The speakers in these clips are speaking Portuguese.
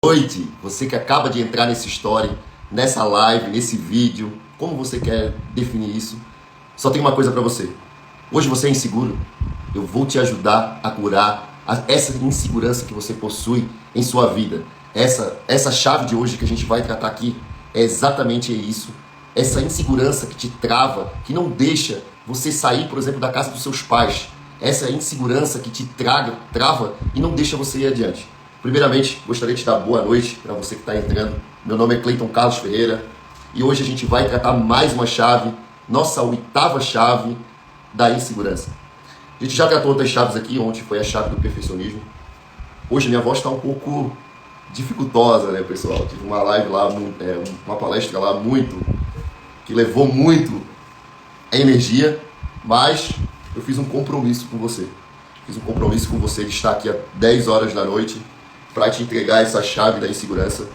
noite, você que acaba de entrar nessa história, nessa live, nesse vídeo, como você quer definir isso? Só tem uma coisa para você. Hoje você é inseguro? Eu vou te ajudar a curar essa insegurança que você possui em sua vida. Essa chave de hoje que a gente vai tratar aqui é exatamente isso. Essa insegurança que te trava, que não deixa você sair, por exemplo, da casa dos seus pais. Essa insegurança que te trava e não deixa você ir adiante. Primeiramente, gostaria de dar boa noite para você que está entrando. Meu nome é Cleiton Carlos Ferreira e hoje a gente vai tratar mais uma chave, nossa 8ª chave da insegurança. A gente já tratou outras chaves aqui, ontem foi a chave do perfeccionismo. Hoje minha voz está um pouco dificultosa, né, pessoal? Tive uma live lá, uma palestra lá que levou muito a energia, mas eu fiz um compromisso com você. Fiz um compromisso com você de estar aqui às 10 horas da noite para te entregar essa chave da insegurança.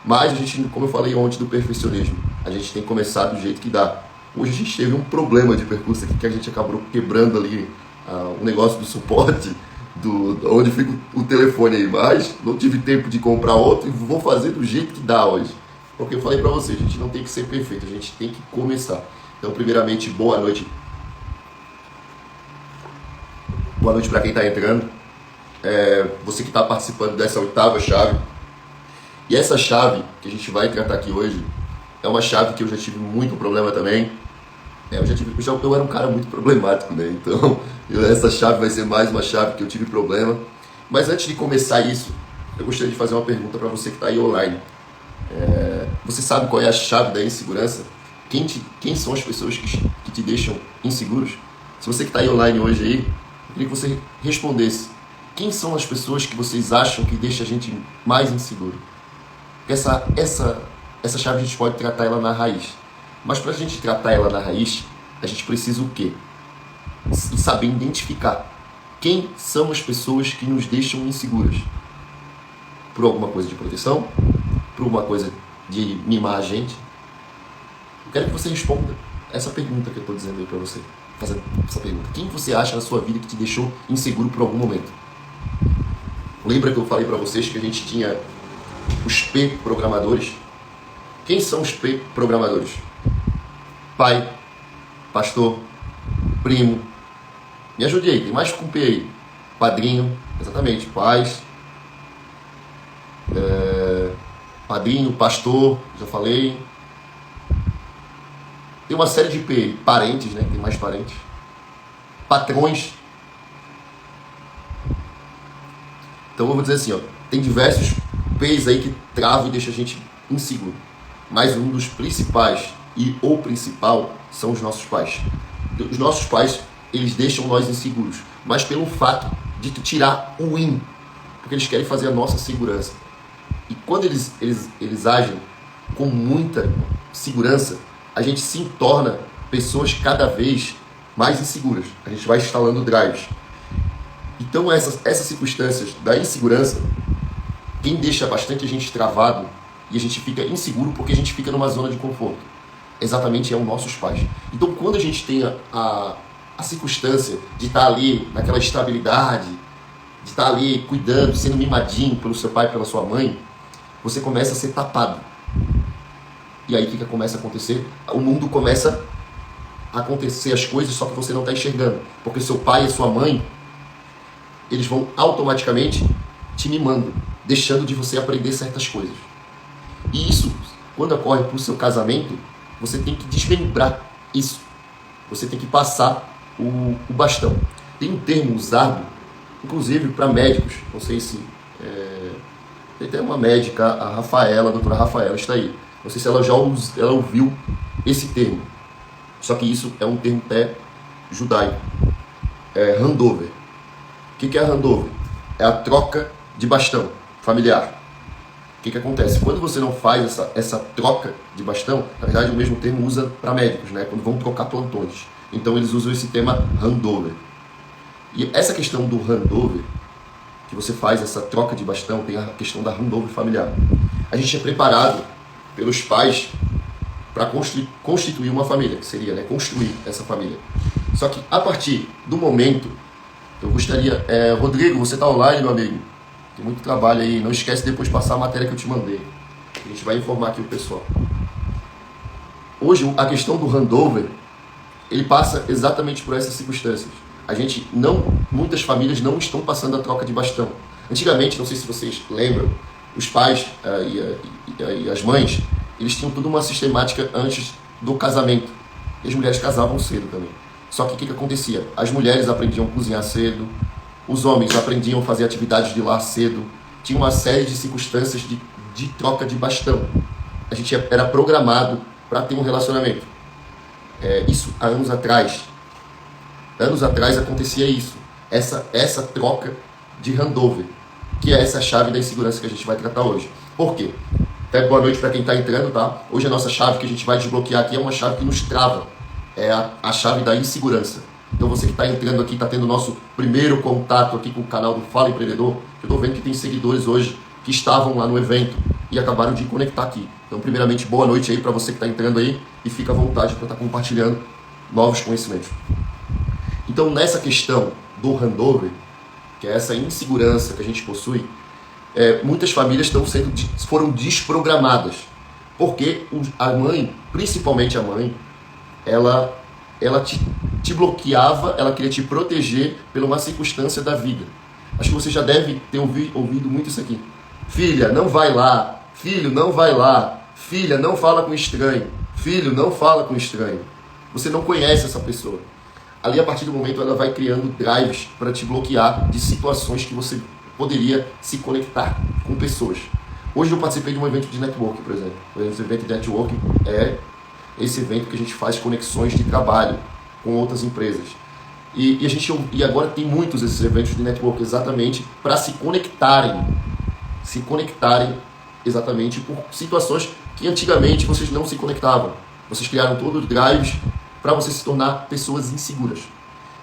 Mas a gente, como eu falei ontem do perfeccionismo, a gente tem que começar do jeito que dá. Hoje a gente teve um problema de percurso aqui que a gente acabou quebrando ali o negócio do suporte, onde fica o telefone aí, mas não tive tempo de comprar outro e vou fazer do jeito que dá hoje. Porque eu falei para você, a gente não tem que ser perfeito, a gente tem que começar. Então, primeiramente, boa noite. Boa noite para quem está entrando. Você que está participando dessa 8ª chave. E essa chave que a gente vai tratar aqui hoje é uma chave que eu já tive muito problema também. Eu era um cara muito problemático, né? Então, essa chave vai ser mais uma chave que eu tive problema. Mas antes de começar isso, eu gostaria de fazer uma pergunta para você que está aí online. Você sabe qual é a chave da insegurança? Quem são as pessoas que te deixam inseguros? Se você que está aí online hoje aí, eu queria que você respondesse. Quem são as pessoas que vocês acham que deixam a gente mais inseguro? Porque essa chave a gente pode tratar ela na raiz. Mas para a gente tratar ela na raiz, a gente precisa o quê? Saber identificar quem são as pessoas que nos deixam inseguras. Por alguma coisa de proteção? Por alguma coisa de mimar a gente? Eu quero que você responda essa pergunta que eu estou dizendo aí para você. Fazendo essa pergunta. Quem você acha na sua vida que te deixou inseguro por algum momento? Lembra que eu falei para vocês que a gente tinha os P-programadores? Quem são os P-programadores? Pai, pastor, primo. Me ajude aí, tem mais com P aí. Padrinho, exatamente, pais. Padrinho, pastor, já falei. Tem uma série de P aí. Parentes, né? Tem mais parentes. Patrões. Então eu vou dizer assim, ó, tem diversos P's aí que travam e deixam a gente inseguro. Mas um dos principais e o principal são os nossos pais. Os nossos pais, eles deixam nós inseguros, mas pelo fato de tu tirar o in, porque eles querem fazer a nossa segurança. E quando eles agem com muita segurança, a gente se torna pessoas cada vez mais inseguras. A gente vai instalando drives. Então essas circunstâncias da insegurança, quem deixa bastante a gente travado e a gente fica inseguro porque a gente fica numa zona de conforto, exatamente é os nossos pais. Então quando a gente tem a circunstância de estar ali naquela estabilidade, de estar ali cuidando, sendo mimadinho pelo seu pai e pela sua mãe, você começa a ser tapado. E aí o que começa a acontecer? O mundo começa a acontecer as coisas, só que você não está enxergando. Porque seu pai e sua mãe, eles vão automaticamente te mimando, deixando de você aprender certas coisas. E isso, quando ocorre para o seu casamento, você tem que desmembrar isso. Você tem que passar o bastão. Tem um termo usado, inclusive para médicos, não sei se... tem até uma médica, a Rafaela, a doutora Rafaela, está aí. Não sei se ela já ouviu esse termo. Só que isso é um termo até judaico. É handover. O que é handover? É a troca de bastão familiar. O que acontece? Quando você não faz essa troca de bastão, na verdade o mesmo termo usa para médicos, né? Quando vão trocar plantões. Então eles usam esse tema handover. E essa questão do handover, que você faz essa troca de bastão, tem a questão da handover familiar. A gente é preparado pelos pais para constituir uma família, que seria, né, construir essa família. Só que a partir do momento, eu gostaria... Rodrigo, você está online, meu amigo? Tem muito trabalho aí. Não esquece de depois passar a matéria que eu te mandei. A gente vai informar aqui o pessoal. Hoje, a questão do handover, ele passa exatamente por essas circunstâncias. Muitas famílias não estão passando a troca de bastão. Antigamente, não sei se vocês lembram, os pais e as mães, eles tinham toda uma sistemática antes do casamento. E as mulheres casavam cedo também. Só que o que acontecia? As mulheres aprendiam a cozinhar cedo, os homens aprendiam a fazer atividades de lar cedo, tinha uma série de circunstâncias de troca de bastão. A gente era programado para ter um relacionamento. Isso há anos atrás. Anos atrás acontecia isso. Essa troca de handover, que é essa chave da insegurança que a gente vai tratar hoje. Por quê? Até boa noite para quem está entrando, tá? Hoje a nossa chave que a gente vai desbloquear aqui é uma chave que nos trava. É a chave da insegurança. Então você que está entrando aqui, está tendo o nosso primeiro contato aqui com o canal do Fala Empreendedor. Eu estou vendo que tem seguidores hoje que estavam lá no evento e acabaram de conectar aqui. Então, primeiramente, boa noite aí para você que está entrando aí e fica à vontade para estar compartilhando novos conhecimentos. Então, nessa questão do handover, que é essa insegurança que a gente possui, muitas famílias foram desprogramadas. Porque a mãe, principalmente a mãe, ela te bloqueava, ela queria te proteger por uma circunstância da vida. Acho que você já deve ter ouvido muito isso aqui. Filha, não vai lá. Filho, não vai lá. Filha, não fala com estranho. Filho, não fala com estranho. Você não conhece essa pessoa. Ali, a partir do momento, ela vai criando drives para te bloquear de situações que você poderia se conectar com pessoas. Hoje eu participei de um evento de networking, por exemplo. Esse evento de networking é esse evento que a gente faz conexões de trabalho com outras empresas. E agora tem muitos esses eventos de network exatamente para se conectarem exatamente por situações que antigamente vocês não se conectavam. Vocês criaram todos os drives para você se tornar pessoas inseguras.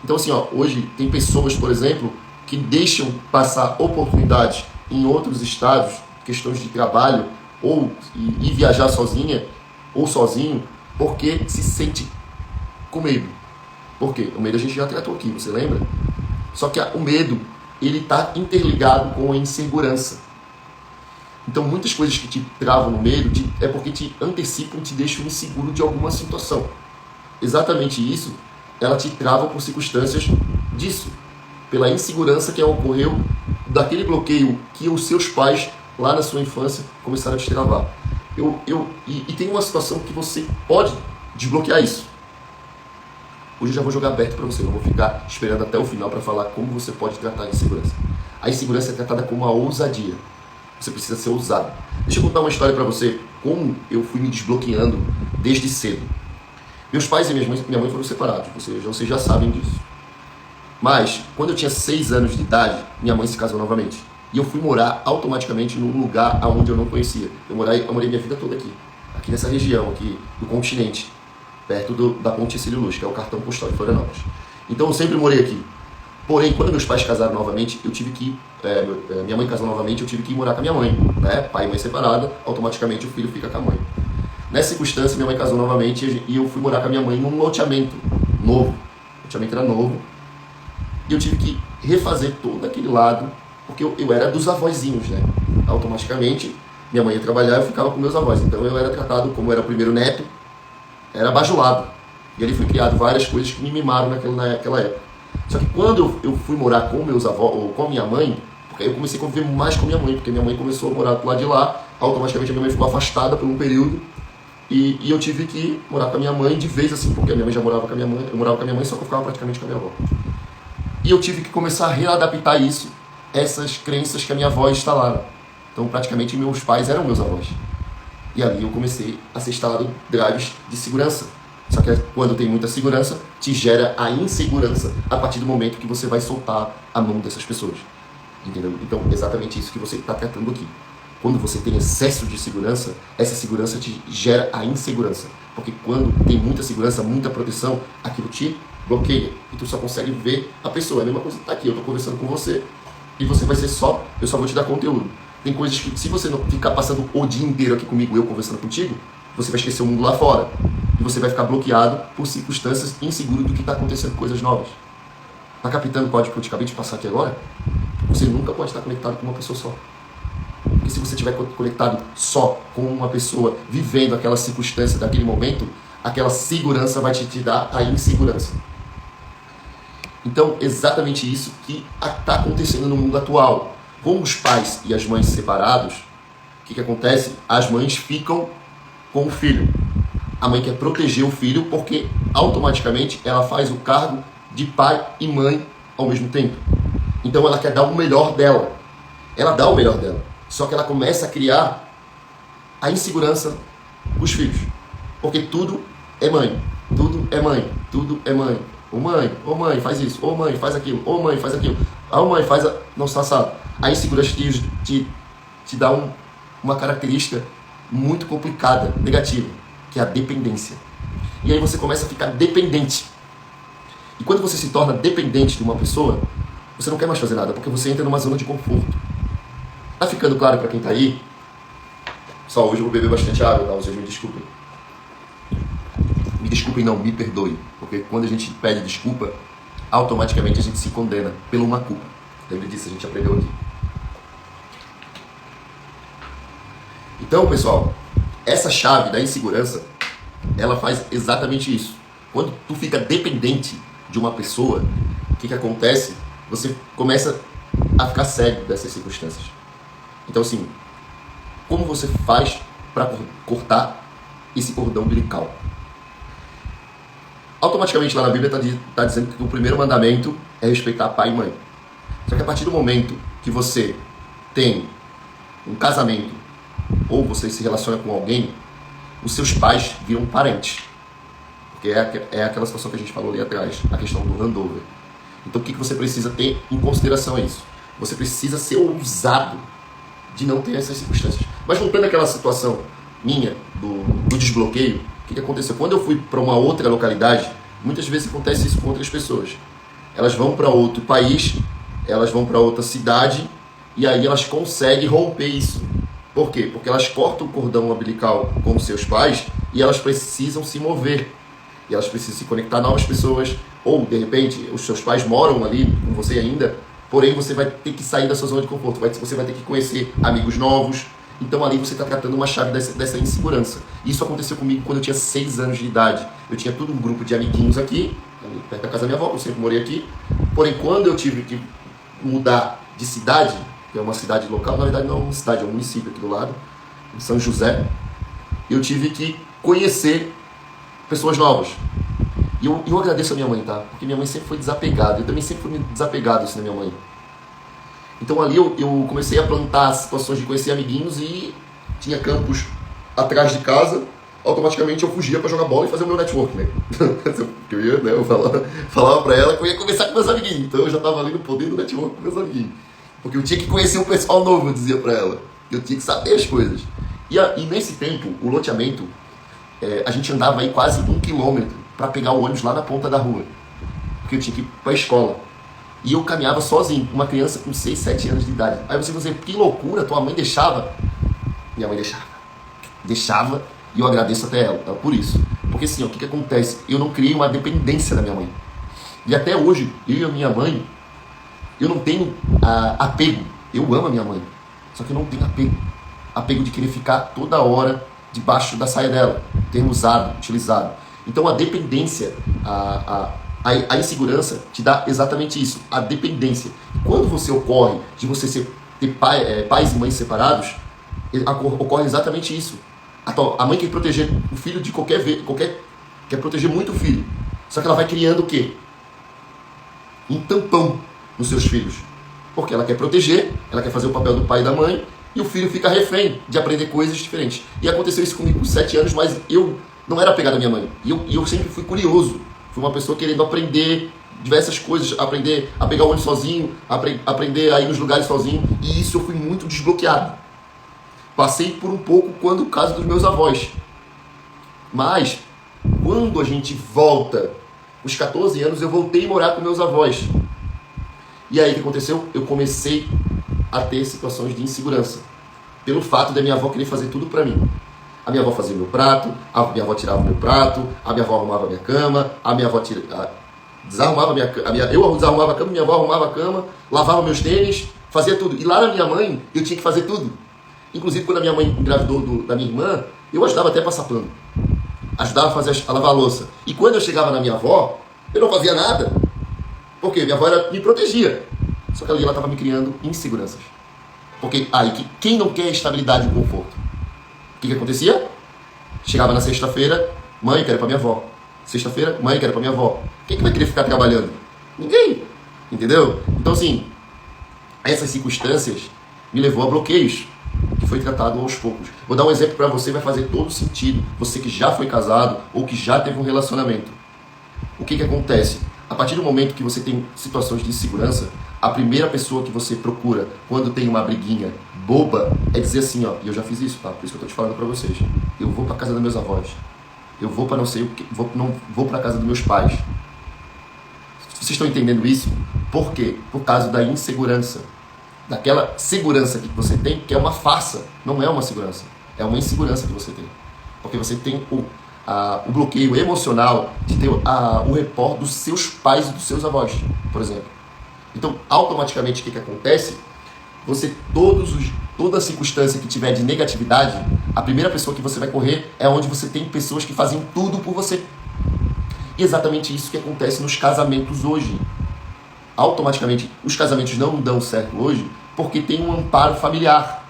Então assim, hoje tem pessoas, por exemplo, que deixam passar oportunidades em outros estados, questões de trabalho, ou ir viajar sozinha ou sozinho, porque se sente com medo. Por quê? O medo a gente já tratou aqui, você lembra? Só que o medo, ele está interligado com a insegurança. Então muitas coisas que te travam no medo é porque te antecipam, te deixam inseguro de alguma situação. Exatamente isso, ela te trava por circunstâncias disso. Pela insegurança que ocorreu daquele bloqueio que os seus pais, lá na sua infância, começaram a te travar. E tem uma situação que você pode desbloquear isso. Hoje eu já vou jogar aberto para você, não vou ficar esperando até o final para falar como você pode tratar a insegurança. A insegurança é tratada como uma ousadia. Você precisa ser ousado. Deixa eu contar uma história para você, como eu fui me desbloqueando desde cedo. Meus pais e minha mãe foram separados, vocês já sabem disso. Mas, quando eu tinha 6 anos de idade, minha mãe se casou novamente. E eu fui morar automaticamente num lugar onde eu não conhecia. Eu morei minha vida toda aqui nessa região, aqui do continente, perto da Ponte Cecílio Luz, que é o cartão postal de Florianópolis. Então eu sempre morei aqui. Porém, quando meus pais casaram novamente, eu tive que minha mãe casou novamente, eu tive que ir morar com a minha mãe, né? Pai e mãe separada, automaticamente o filho fica com a mãe. Nessa circunstância, minha mãe casou novamente e eu fui morar com a minha mãe num loteamento novo. O loteamento era novo. E eu tive que refazer todo aquele lado, porque eu era dos avózinhos, né? Automaticamente, minha mãe ia trabalhar e eu ficava com meus avós. Então eu era tratado como era o primeiro neto, era bajulado. E ali fui criado várias coisas que me mimaram naquela época. Só que quando eu fui morar com meus avós, ou com a minha mãe, porque aí eu comecei a conviver mais com minha mãe, porque minha mãe começou a morar do lado de lá, automaticamente a minha mãe ficou afastada por um período, e eu tive que morar com a minha mãe de vez assim, porque a minha mãe já morava com a minha mãe, eu morava com a minha mãe, só que eu ficava praticamente com a minha avó. E eu tive que começar a readaptar isso, essas crenças que a minha avó instalaram. Então praticamente meus pais eram meus avós. E ali eu comecei a ser instalado drives de segurança. Só que quando tem muita segurança, te gera a insegurança a partir do momento que você vai soltar a mão dessas pessoas. Entendeu? Então, exatamente isso que você está tratando aqui. Quando você tem excesso de segurança, essa segurança te gera a insegurança. Porque quando tem muita segurança, muita proteção, aquilo te bloqueia. E tu só consegue ver a pessoa. É a mesma coisa que está aqui. Eu estou conversando com você e você vai ser eu só vou te dar conteúdo. Tem coisas que, se você não ficar passando o dia inteiro aqui comigo, eu conversando contigo, você vai esquecer o mundo lá fora. E você vai ficar bloqueado por circunstâncias inseguro do que está acontecendo, coisas novas. Tá captando o código que eu te acabei de passar aqui agora? você nunca pode estar conectado com uma pessoa só. Porque se você estiver conectado só com uma pessoa, vivendo aquela circunstância daquele momento, aquela segurança vai te dar a insegurança. Então, exatamente isso que está acontecendo no mundo atual. Com os pais e as mães separados, o que acontece? As mães ficam com o filho. A mãe quer proteger o filho porque automaticamente ela faz o cargo de pai e mãe ao mesmo tempo. Então ela quer dar o melhor dela. Ela dá o melhor dela. Só que ela começa a criar a insegurança dos filhos. Porque tudo é mãe. Tudo é mãe. Tudo é mãe. Ô mãe, faz isso. Ô mãe, faz aquilo. Ô mãe, faz aquilo. Ô mãe, faz a... Não, sabe? A insegurança te dá uma característica muito complicada, negativa, que é a dependência. E aí você começa a ficar dependente. E quando você se torna dependente de uma pessoa, você não quer mais fazer nada, porque você entra numa zona de conforto. Tá ficando claro para quem tá aí? Só hoje eu vou beber bastante água, tá? Vocês me desculpem. Me desculpem não, me perdoem. Porque quando a gente pede desculpa, automaticamente a gente se condena pela uma culpa. Lembre disso, a gente aprendeu aqui. Então, pessoal, essa chave da insegurança, ela faz exatamente isso. Quando tu fica dependente de uma pessoa, o que acontece? Você começa a ficar cego dessas circunstâncias. Então, assim, como você faz para cortar esse cordão umbilical? Automaticamente lá na Bíblia está dizendo que o primeiro mandamento é respeitar pai e mãe. Só que a partir do momento que você tem um casamento ou você se relaciona com alguém, os seus pais viram parentes. Porque é aquela situação que a gente falou ali atrás, a questão do handover. Então o que você precisa ter em consideração é isso. Você precisa ser ousado de não ter essas circunstâncias. Mas voltando àquela situação minha, do desbloqueio, o que aconteceu? Quando eu fui para uma outra localidade, muitas vezes acontece isso com outras pessoas. Elas vão para outro país, elas vão para outra cidade, e aí elas conseguem romper isso. Por quê? Porque elas cortam o cordão umbilical com os seus pais e elas precisam se mover. E elas precisam se conectar a novas pessoas. Ou, de repente, os seus pais moram ali com você ainda, porém você vai ter que sair da sua zona de conforto. Você vai ter que conhecer amigos novos. Então ali você está tratando uma chave dessa insegurança. Isso aconteceu comigo quando eu tinha 6 anos de idade. Eu tinha todo um grupo de amiguinhos aqui, perto da casa da minha avó, eu sempre morei aqui. Porém, quando eu tive que mudar de cidade, que é uma cidade local, na verdade não é uma cidade, é um município aqui do lado, em São José, eu tive que conhecer pessoas novas. E eu agradeço a minha mãe, tá? Porque minha mãe sempre foi desapegada. Eu também sempre fui desapegado assim, da minha mãe. Então ali eu comecei a plantar situações de conhecer amiguinhos e tinha campos atrás de casa. Automaticamente eu fugia para jogar bola e fazer o meu network, né? Eu falava para ela que eu ia conversar com meus amiguinhos. Então eu já estava ali no poder do network com meus amiguinhos. Porque eu tinha que conhecer um pessoal novo, eu dizia para ela. Eu tinha que saber as coisas. E nesse tempo, o loteamento, a gente andava aí quase 1 quilômetro para pegar o ônibus lá na ponta da rua. Porque eu tinha que ir para a escola. E eu caminhava sozinho, uma criança com 6, 7 anos de idade. Aí você vai dizer, que loucura, tua mãe deixava? Minha mãe deixava. Deixava, e eu agradeço até ela por isso. Porque assim, o que acontece? Eu não criei uma dependência da minha mãe. E até hoje, eu e a minha mãe, eu não tenho apego. Eu amo a minha mãe, só que eu não tenho apego. Apego de querer ficar toda hora debaixo da saia dela, ter usado, utilizado. Então a dependência, a insegurança te dá exatamente isso, a dependência. Quando você ocorre de você ter pais e mães separados, ocorre exatamente isso. A mãe quer proteger o filho de quer proteger muito o filho. Só que ela vai criando o quê? Um tampão nos seus filhos. Porque ela quer proteger, ela quer fazer o papel do pai e da mãe, e o filho fica refém de aprender coisas diferentes. E aconteceu isso comigo com 7 anos, mas eu não era apegado à minha mãe. E eu sempre fui curioso. Fui uma pessoa querendo aprender diversas coisas, aprender a pegar o ônibus sozinho, aprender a ir nos lugares sozinho. E isso eu fui muito desbloqueado. Passei por um pouco quando o caso dos meus avós. Mas, quando a gente volta, os 14 anos, eu voltei a morar com meus avós. E aí o que aconteceu? Eu comecei a ter situações de insegurança. Pelo fato da minha avó querer fazer tudo pra mim. A minha avó fazia o meu prato, a minha avó tirava o meu prato, a minha avó arrumava a minha cama, a minha avó desarrumava eu desarrumava a cama, minha avó arrumava a cama, lavava meus tênis, fazia tudo. E lá na minha mãe, eu tinha que fazer tudo. Inclusive, quando a minha mãe engravidou da minha irmã, eu ajudava até a passar pano. Ajudava a lavar a louça. E quando eu chegava na minha avó, eu não fazia nada. Porque minha avó me protegia. Só que ali ela estava me criando inseguranças. Porque aí, quem não quer estabilidade e conforto? O que acontecia? Chegava na sexta-feira, mãe, quero ir pra minha avó. Sexta-feira, mãe, quero ir pra minha avó. Quem que vai querer ficar trabalhando? Ninguém. Entendeu? Então, assim, essas circunstâncias me levou a bloqueios, que foi tratado aos poucos. Vou dar um exemplo para você, vai fazer todo sentido. Você que já foi casado ou que já teve um relacionamento. O que acontece? A partir do momento que você tem situações de insegurança, a primeira pessoa que você procura quando tem uma briguinha boba é dizer assim, ó, e eu já fiz isso, tá? Por isso que eu tô te falando para vocês. Eu vou para casa dos meus avós. Eu vou para não sei o que, vou para casa dos meus pais. Vocês estão entendendo isso? Por quê? Por causa da insegurança. Daquela segurança que você tem, que é uma farsa. Não é uma segurança. É uma insegurança que você tem. Porque você tem o bloqueio emocional de ter o repórter dos seus pais e dos seus avós, por exemplo. Então, automaticamente, o que acontece? Você, toda circunstância que tiver de negatividade, a primeira pessoa que você vai correr é onde você tem pessoas que fazem tudo por você. E exatamente isso que acontece nos casamentos hoje. Automaticamente, os casamentos não dão certo hoje porque tem um amparo familiar.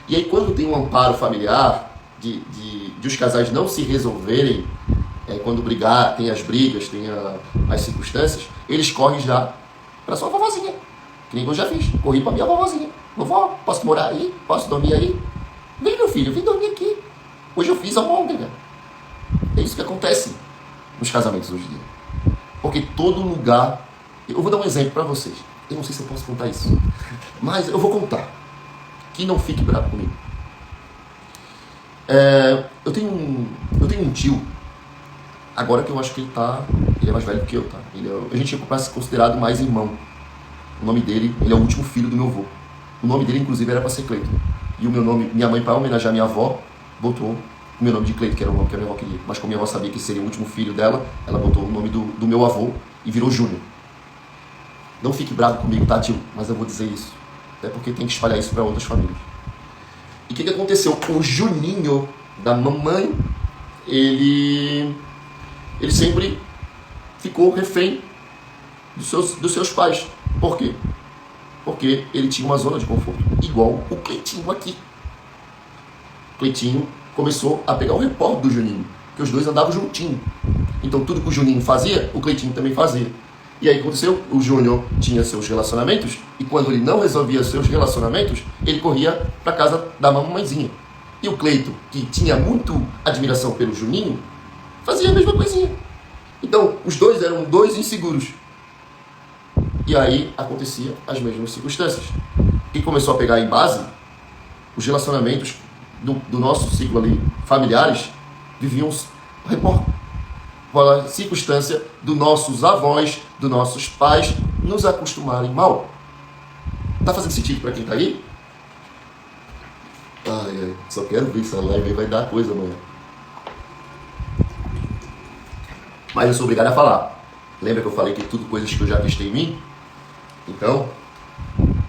E aí, quando tem um amparo familiar, de os casais não se resolverem, quando brigar, tem as brigas, tem as circunstâncias, eles correm já para sua vovozinha. Que nem eu já fiz. Corri para minha vovozinha. Vovó, posso morar aí? Posso dormir aí? Vem, meu filho, vem dormir aqui. Hoje eu fiz almôndega. É isso que acontece nos casamentos hoje em dia. Porque todo lugar... Eu vou dar um exemplo para vocês. Eu não sei se eu posso contar isso, mas eu vou contar. Que não fique bravo comigo. Eu tenho um tio, agora que eu acho que ele é mais velho que eu, tá? A gente é ser considerado mais irmão. O nome dele, ele é o último filho do meu avô. O nome dele, inclusive, era para ser Cleiton. E o meu nome, minha mãe, para homenagear minha avó, botou o meu nome de Cleiton, que era o nome que a minha avó queria. Mas como minha avó sabia que seria o último filho dela, ela botou o nome do meu avô e virou Júnior. Não fique bravo comigo, tá, tio? Mas eu vou dizer isso. Até porque tem que espalhar isso para outras famílias. E o que aconteceu? O Juninho da mamãe, ele sempre ficou refém dos seus pais. Por quê? Porque ele tinha uma zona de conforto, igual o Cleitinho aqui. O Cleitinho começou a pegar o repórter do Juninho, que os dois andavam juntinho. Então tudo que o Juninho fazia, o Cleitinho também fazia. E aí aconteceu, o Júnior tinha seus relacionamentos, e quando ele não resolvia seus relacionamentos, ele corria para casa da mamãezinha. E o Cleito, que tinha muito admiração pelo Juninho, fazia a mesma coisinha. Então, os dois eram dois inseguros. E aí acontecia as mesmas circunstâncias. Quem começou a pegar em base, os relacionamentos do nosso ciclo ali, familiares, viviam pela circunstância dos nossos avós, dos nossos pais nos acostumarem mal. Tá fazendo sentido para quem tá aí? Ai, só quero ver essa live aí, vai dar coisa amanhã. Mas eu sou obrigado a falar. Lembra que eu falei que tudo coisas que eu já testei em mim? Então,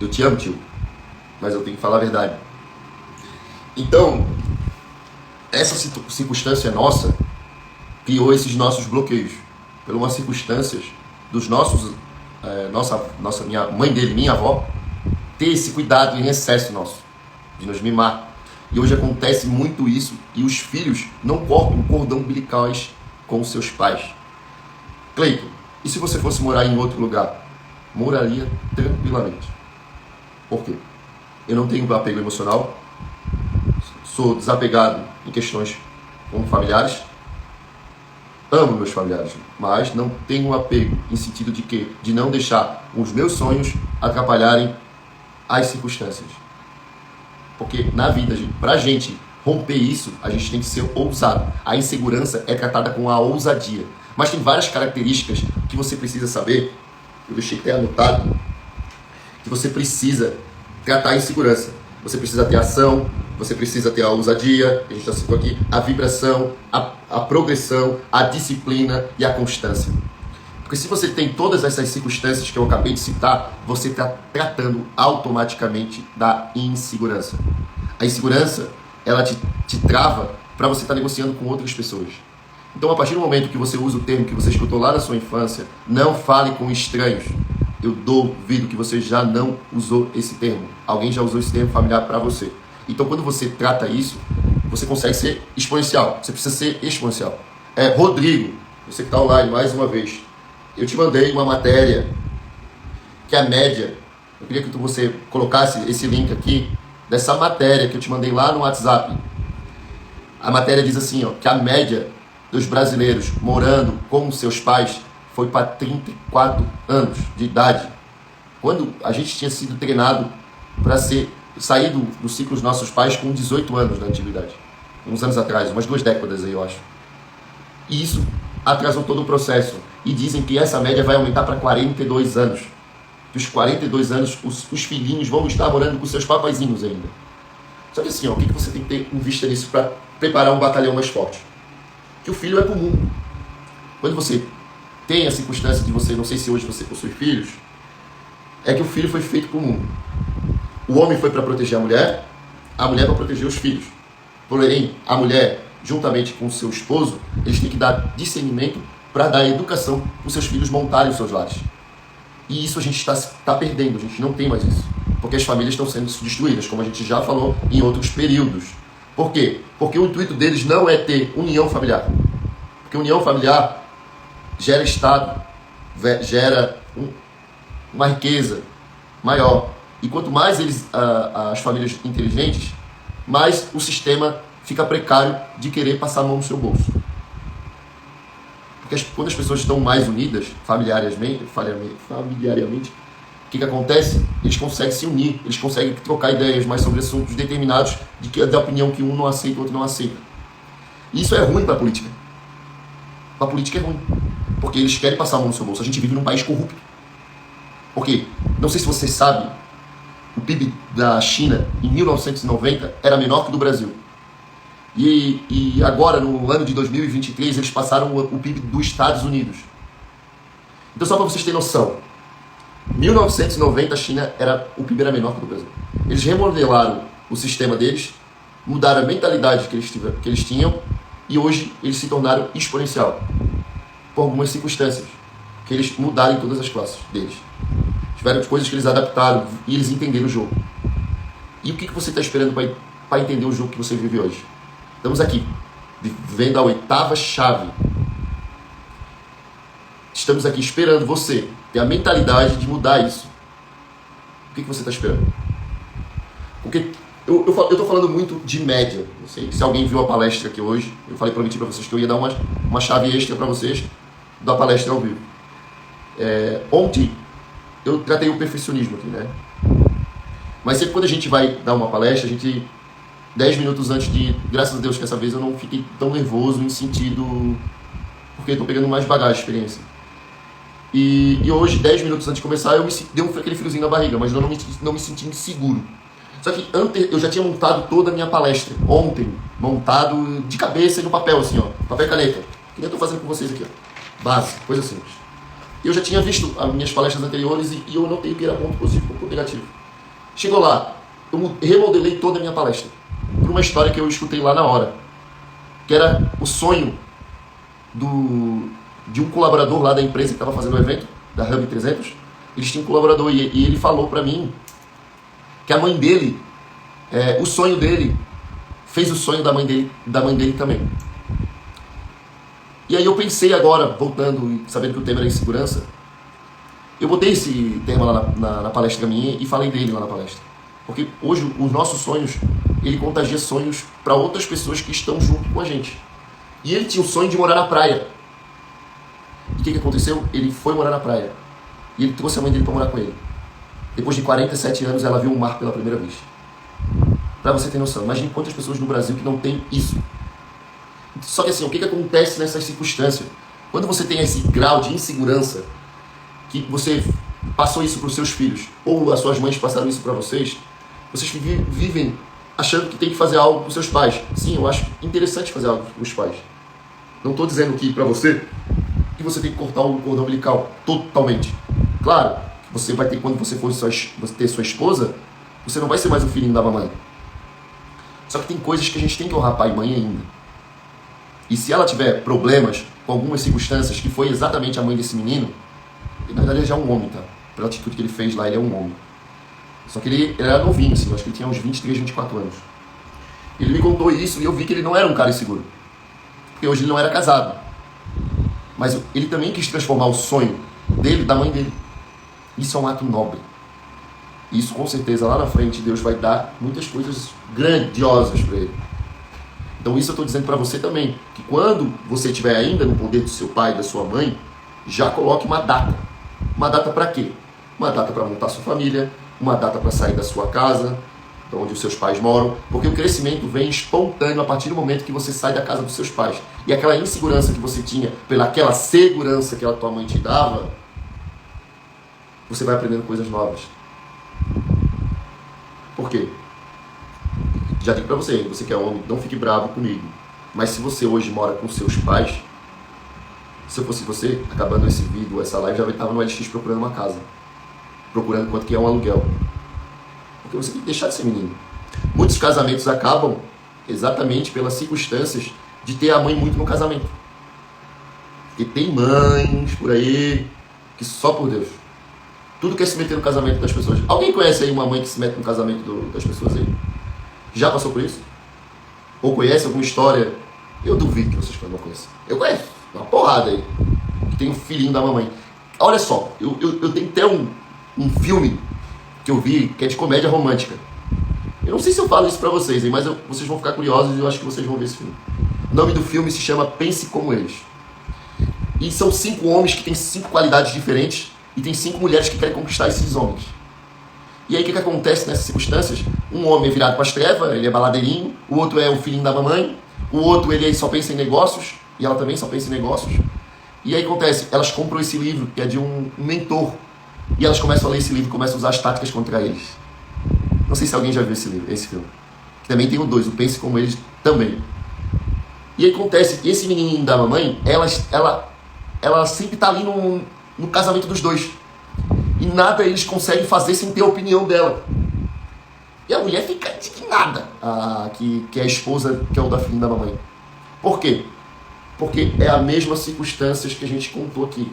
eu te amo, tio. Mas eu tenho que falar a verdade. Então, essa circunstância nossa criou esses nossos bloqueios. Por umas circunstâncias dos nossos... minha mãe dele, minha avó, ter esse cuidado em excesso nosso, de nos mimar. E hoje acontece muito isso, e os filhos não cortam cordão umbilicais com os seus pais. Cleiton, e se você fosse morar em outro lugar? Moraria tranquilamente. Por quê? Eu não tenho apego emocional, sou desapegado em questões como familiares, amo meus familiares, mas não tenho apego em sentido de quê? De não deixar os meus sonhos atrapalharem as circunstâncias. Porque na vida, pra gente romper isso, a gente tem que ser ousado. A insegurança é tratada com a ousadia. Mas tem várias características que você precisa saber, eu deixei até anotado, que você precisa tratar a insegurança. Você precisa ter ação, você precisa ter a ousadia, a gente já citou aqui, a vibração, a progressão, a disciplina e a constância. Porque se você tem todas essas circunstâncias que eu acabei de citar, você está tratando automaticamente da insegurança. A insegurança, ela te trava para você estar negociando com outras pessoas. Então, a partir do momento que você usa o termo que você escutou lá na sua infância, não fale com estranhos, eu duvido que você já não usou esse termo. Alguém já usou esse termo familiar para você. Então, quando você trata isso, você consegue ser exponencial. Você precisa ser exponencial. Rodrigo, você que está online mais uma vez, eu te mandei uma matéria que a média, eu queria que você colocasse esse link aqui, dessa matéria que eu te mandei lá no WhatsApp. A matéria diz assim, ó, que a média dos brasileiros morando com seus pais foi para 34 anos de idade. Quando a gente tinha sido treinado para sair do ciclo dos nossos pais com 18 anos na antiguidade. Uns anos atrás, umas 2 décadas aí, eu acho. E isso atrasou todo o processo. E dizem que essa média vai aumentar para 42 anos. Dos 42 anos, os filhinhos vão estar morando com seus papaizinhos ainda. Só que assim, ó, o que você tem que ter em vista nisso para preparar um batalhão mais forte? Que o filho é para o mundo. Quando você tem a circunstância de você, não sei se hoje você possui filhos, é que o filho foi feito para o mundo. O homem foi para proteger a mulher para proteger os filhos. Porém, a mulher, juntamente com o seu esposo, eles têm que dar discernimento para dar educação para os seus filhos montarem os seus lares. E isso a gente está perdendo, a gente não tem mais isso. Porque as famílias estão sendo destruídas, como a gente já falou em outros períodos. Por quê? Porque o intuito deles não é ter união familiar. Porque união familiar gera Estado, gera uma riqueza maior. E quanto mais as famílias inteligentes, mais o sistema fica precário de querer passar a mão no seu bolso. Porque quando as pessoas estão mais unidas, familiarmente, o que acontece? Eles conseguem se unir, eles conseguem trocar ideias mais sobre assuntos determinados da opinião que um não aceita e o outro não aceita. E isso é ruim para a política. Para a política é ruim, porque eles querem passar a mão no seu bolso. A gente vive num país corrupto. Porque, não sei se vocês sabem, o PIB da China em 1990 era menor que o do Brasil. E agora, no ano de 2023, eles passaram o PIB dos Estados Unidos. Então, só para vocês terem noção, 1990 a China o PIB era menor que o do Brasil. Eles remodelaram o sistema deles, mudaram a mentalidade que eles tinham, e hoje eles se tornaram exponencial. Por algumas circunstâncias, que eles mudaram em todas as classes deles. Tiveram coisas que eles adaptaram e eles entenderam o jogo. E o que você está esperando para entender o jogo que você vive hoje? Estamos aqui, vivendo a 8ª chave. Estamos aqui esperando você ter a mentalidade de mudar isso. O que você está esperando? Porque eu estou falando muito de média. Não sei se alguém viu a palestra aqui hoje. Eu prometi para vocês que eu ia dar uma chave extra para vocês da palestra ao vivo. Ontem eu tratei o perfeccionismo aqui, né? Mas sempre quando a gente vai dar uma palestra, 10 minutos antes graças a Deus que essa vez eu não fiquei tão nervoso em sentido, porque eu estou pegando mais bagagem de experiência. E hoje, 10 minutos antes de começar, deu aquele friozinho na barriga, mas eu não me senti inseguro. Só que antes eu já tinha montado toda a minha palestra, ontem, montado de cabeça e no papel, assim, ó, papel e caneta. Que nem eu estou fazendo com vocês aqui, ó. Base, coisa simples. Eu já tinha visto as minhas palestras anteriores e eu notei que era ponto positivo, ponto negativo. Chegou lá, eu remodelei toda a minha palestra por uma história que eu escutei lá na hora, que era o sonho de um colaborador lá da empresa que estava fazendo o evento, da Hub 300. Eles tinham um colaborador e ele falou para mim que a mãe dele, o sonho dele, fez o sonho da mãe dele também. E aí eu pensei agora, voltando e sabendo que o tema era insegurança, eu botei esse tema lá na palestra minha e falei dele lá na palestra. Porque hoje os nossos sonhos, ele contagia sonhos para outras pessoas que estão junto com a gente. E ele tinha o sonho de morar na praia. E o que aconteceu? Ele foi morar na praia. E ele trouxe a mãe dele para morar com ele. Depois de 47 anos, ela viu o mar pela primeira vez. Para você ter noção, imagine quantas pessoas no Brasil que não tem isso. Só que assim, o que acontece nessas circunstâncias? Quando você tem esse grau de insegurança, que você passou isso para os seus filhos, ou as suas mães passaram isso para vocês vivem achando que tem que fazer algo para os seus pais. Sim, eu acho interessante fazer algo para os pais. Não estou dizendo que para você que você tem que cortar o cordão umbilical totalmente. Claro, você vai ter, quando você for ter sua esposa, você não vai ser mais o filhinho da mamãe. Só que tem coisas que a gente tem que honrar pai e mãe ainda. E se ela tiver problemas com algumas circunstâncias, que foi exatamente a mãe desse menino, na verdade ele já é um homem, tá? Pela atitude que ele fez lá, ele é um homem. Só que ele era novinho, assim, eu acho que ele tinha uns 23, 24 anos. Ele me contou isso e eu vi que ele não era um cara inseguro. Porque hoje ele não era casado. Mas ele também quis transformar o sonho dele, da mãe dele. Isso é um ato nobre. Isso com certeza lá na frente Deus vai dar muitas coisas grandiosas para ele. Então isso eu estou dizendo para você também, que quando você estiver ainda no poder do seu pai e da sua mãe, já coloque uma data. Uma data para quê? Uma data para montar sua família, uma data para sair da sua casa, de onde os seus pais moram, porque o crescimento vem espontâneo a partir do momento que você sai da casa dos seus pais. E aquela insegurança que você tinha, pelaquela segurança que a tua mãe te dava, você vai aprendendo coisas novas. Por quê? Já digo pra você que é homem, não fique bravo comigo. Mas se você hoje mora com seus pais, se eu fosse você, acabando esse vídeo, essa live, já estava no LX procurando uma casa. Procurando quanto que é um aluguel. Porque você tem que deixar de ser menino. Muitos casamentos acabam exatamente pelas circunstâncias de ter a mãe muito no casamento. Porque tem mães por aí que só por Deus. Tudo quer se meter no casamento das pessoas. Alguém conhece aí uma mãe que se mete no casamento das pessoas aí? Já passou por isso? Ou conhece alguma história? Eu duvido que vocês não conheçam. Eu conheço. Uma porrada aí. Que tem um filhinho da mamãe. Olha só, eu tenho até um filme que eu vi que é de comédia romântica. Eu não sei se eu falo isso pra vocês, hein, mas vocês vão ficar curiosos e eu acho que vocês vão ver esse filme. O nome do filme se chama Pense Como Eles. E são 5 homens que têm 5 qualidades diferentes e tem 5 mulheres que querem conquistar esses homens. E aí o que acontece nessas circunstâncias? Um homem é virado para as trevas, ele é baladeirinho, o outro é o filhinho da mamãe, o outro ele só pensa em negócios, e ela também só pensa em negócios. E aí acontece, elas compram esse livro, que é de um mentor, e elas começam a ler esse livro, começam a usar as táticas contra eles. Não sei se alguém já viu esse filme. Que também tem o 2, o Pense Como Eles também. E aí acontece, esse menininho da mamãe, ela sempre está ali no casamento dos dois. E nada eles conseguem fazer sem ter a opinião dela. E a mulher fica indignada, que é a esposa, que é o da filha da mamãe. Por quê? Porque é a mesma circunstâncias que a gente contou aqui.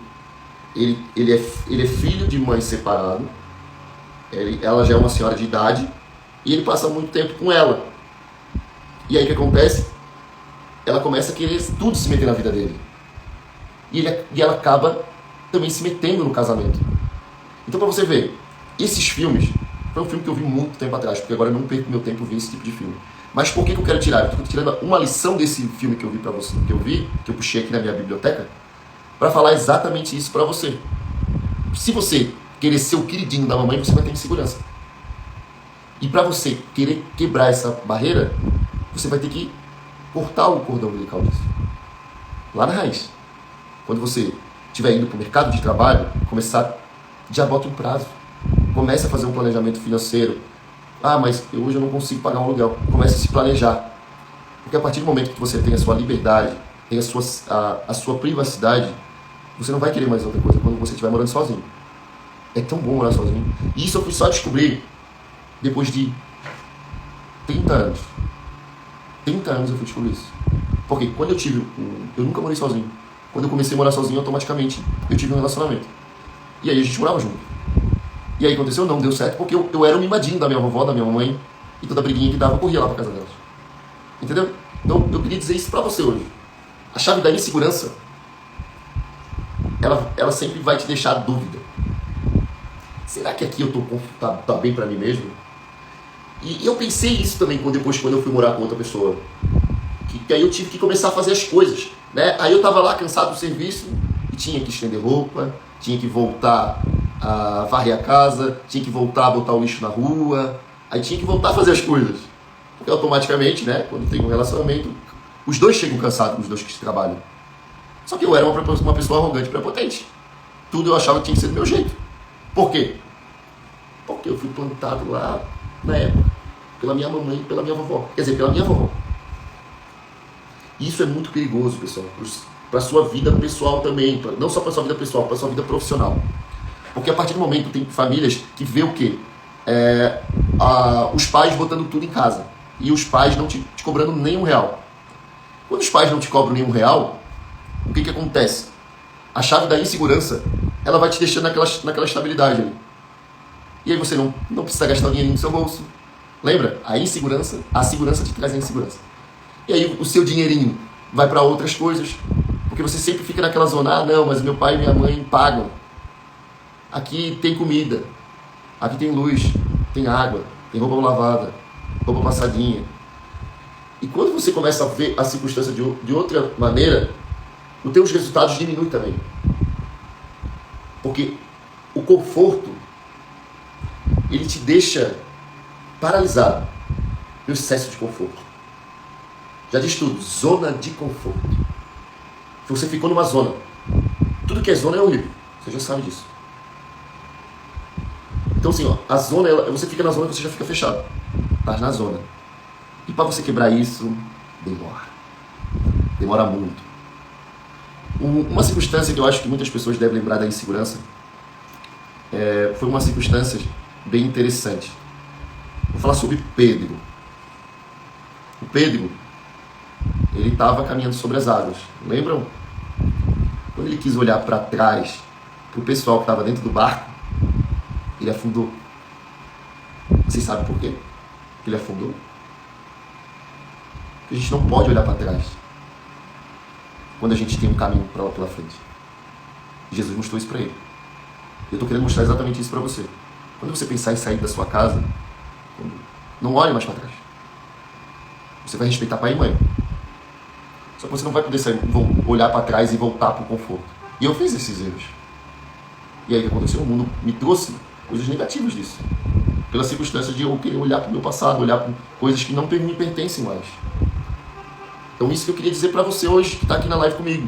Ele é filho de mãe separado, ela já é uma senhora de idade, e ele passa muito tempo com ela. E aí o que acontece? Ela começa a querer tudo se meter na vida dele. E ela acaba também se metendo no casamento. Então, pra você ver, esses filmes, foi um filme que eu vi muito tempo atrás, porque agora eu não perco meu tempo vendo esse tipo de filme. Mas por que eu quero tirar? Eu estou tirando uma lição desse filme que eu vi pra você, que eu puxei aqui na minha biblioteca, para falar exatamente isso pra você. Se você querer ser o queridinho da mamãe, você vai ter insegurança. E pra você querer quebrar essa barreira, você vai ter que cortar o cordão umbilical disso. Lá na raiz. Quando você estiver indo pro mercado de trabalho, já bota um prazo. Começa a fazer um planejamento financeiro. Mas hoje eu não consigo pagar um aluguel. Comece a se planejar. Porque a partir do momento que você tem a sua liberdade, tem a sua privacidade, você não vai querer mais outra coisa quando você estiver morando sozinho. É tão bom morar sozinho. E isso eu fui só descobrir depois de 30 anos. 30 anos eu fui descobrir isso. Porque quando eu nunca morei sozinho. Quando eu comecei a morar sozinho, automaticamente eu tive um relacionamento. E aí a gente morava junto. E aí aconteceu, não deu certo, porque eu era o mimadinho da minha vovó, da minha mamãe, e toda briguinha que dava, eu corria lá pra casa delas. Entendeu? Então eu queria dizer isso pra você hoje. A chave da insegurança, ela sempre vai te deixar dúvida. Será que aqui eu tá bem pra mim mesmo? E eu pensei isso também depois quando eu fui morar com outra pessoa. Que aí eu tive que começar a fazer as coisas, né? Aí eu tava lá cansado do serviço e tinha que estender roupa, tinha que voltar a varrer a casa, tinha que voltar a botar o lixo na rua, aí tinha que voltar a fazer as coisas. Porque automaticamente, né, quando tem um relacionamento, os dois chegam cansados, os dois que trabalham. Só que eu era uma pessoa arrogante e prepotente. Tudo eu achava que tinha que ser do meu jeito. Por quê? Porque eu fui plantado lá, na época, pela minha mamãe e pela minha vovó. Quer dizer, pela minha vovó. Isso é muito perigoso, pessoal, para sua vida pessoal também, não só para sua vida pessoal, para sua vida profissional. Porque a partir do momento tem famílias que vê o quê? Os pais botando tudo em casa e os pais não te cobrando nem R$1. Quando os pais não te cobram nem R$1, o que acontece? A chave da insegurança, ela vai te deixando naquela estabilidade ali. E aí você não precisa gastar o dinheiro no seu bolso. Lembra? A segurança te traz a insegurança. E aí o seu dinheirinho vai para outras coisas, porque você sempre fica naquela zona, não, mas meu pai e minha mãe pagam. Aqui tem comida, aqui tem luz, tem água, tem roupa lavada, roupa passadinha. E quando você começa a ver a circunstância de outra maneira, os teus resultados diminuem também. Porque o conforto, ele te deixa paralisado no excesso de conforto. Já diz tudo, zona de conforto. Você ficou numa zona. Tudo que é zona é horrível. Você já sabe disso. Então assim, a zona, você fica na zona que você já fica fechado. Tá na zona. E para você quebrar isso, demora. Demora muito. Uma circunstância que eu acho que muitas pessoas devem lembrar da insegurança foi uma circunstância bem interessante. Vou falar sobre Pedro. O Pedro, ele estava caminhando sobre as águas. Lembram? Quando ele quis olhar para trás, para o pessoal que estava dentro do barco, ele afundou. Vocês sabem por quê que ele afundou? Porque a gente não pode olhar para trás quando a gente tem um caminho pela frente. Jesus mostrou isso para ele. Eu estou querendo mostrar exatamente isso para você. Quando você pensar em sair da sua casa, não olhe mais para trás. Você vai respeitar pai e mãe. Só que você não vai poder olhar para trás e voltar para o conforto. E eu fiz esses erros. E aí o que aconteceu? O mundo me trouxe coisas negativas disso. Pela circunstância de eu querer olhar para o meu passado, olhar para coisas que não me pertencem mais. Então isso que eu queria dizer para você hoje, que está aqui na live comigo.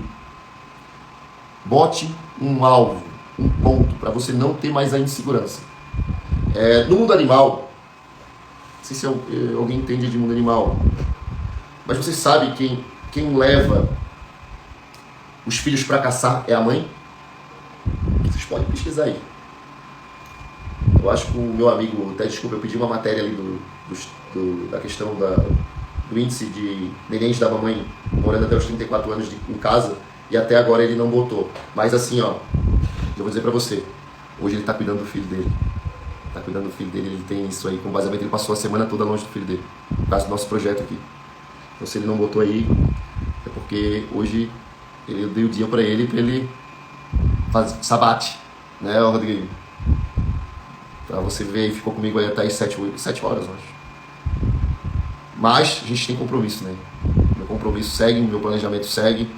Bote um alvo, um ponto, para você não ter mais a insegurança. No mundo animal, não sei se alguém entende de mundo animal, mas você sabe quem leva os filhos para caçar é a mãe? Vocês podem pesquisar aí. Eu acho que o meu amigo, até desculpa, eu pedi uma matéria ali da questão do índice de nenéns da mamãe morando até os 34 anos em casa, e até agora ele não botou. Mas assim, eu vou dizer pra você, hoje ele tá cuidando do filho dele. Ele tem isso aí, com baseamento, ele passou a semana toda longe do filho dele, por causa do nosso projeto aqui. Então se ele não botou aí, é porque hoje eu dei o dia pra ele fazer sabate, né, Rodrigo? Pra você ver, ficou comigo aí até as 7 horas, eu acho. Mas a gente tem compromisso, né? Meu compromisso segue, meu planejamento segue.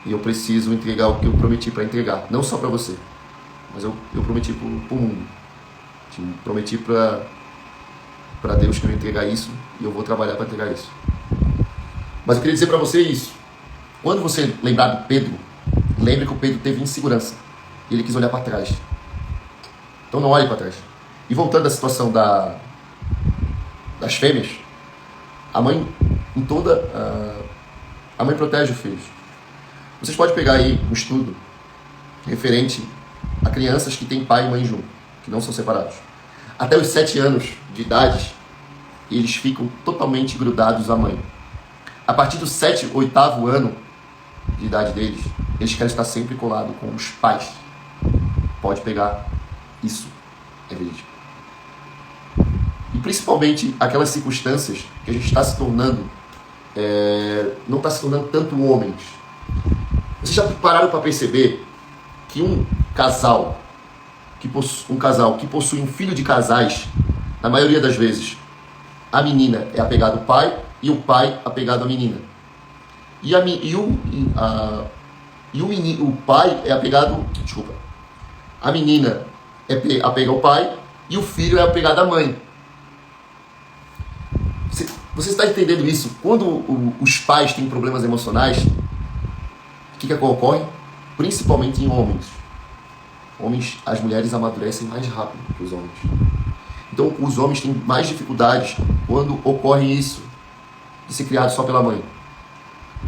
E eu preciso entregar o que eu prometi para entregar. Não só para você, mas eu prometi para o mundo. Eu prometi para Deus que eu ia entregar isso. E eu vou trabalhar para entregar isso. Mas eu queria dizer para você isso. Quando você lembrar de Pedro, lembre que o Pedro teve insegurança. E ele quis olhar para trás. Então não olhe para trás. E voltando à situação das fêmeas, a mãe, a mãe protege os filhos. Vocês podem pegar aí um estudo referente a crianças que têm pai e mãe junto, que não são separados. Até os 7 anos de idade, eles ficam totalmente grudados à mãe. A partir do 7º, 8º ano de idade deles, eles querem estar sempre colados com os pais. Pode pegar, isso é verídico. E principalmente aquelas circunstâncias que a gente está se tornando, não está se tornando tanto homens. Vocês já pararam para perceber que um casal que possui um filho de casais, na maioria das vezes, a menina é apegada ao pai e o pai apegado à menina. O pai é apegado, a menina é apegada ao pai e o filho é apegado à mãe. Você está entendendo isso? Quando os pais têm problemas emocionais, o que ocorre? Principalmente em homens. As mulheres amadurecem mais rápido que os homens. Então, os homens têm mais dificuldades quando ocorre isso, de ser criado só pela mãe.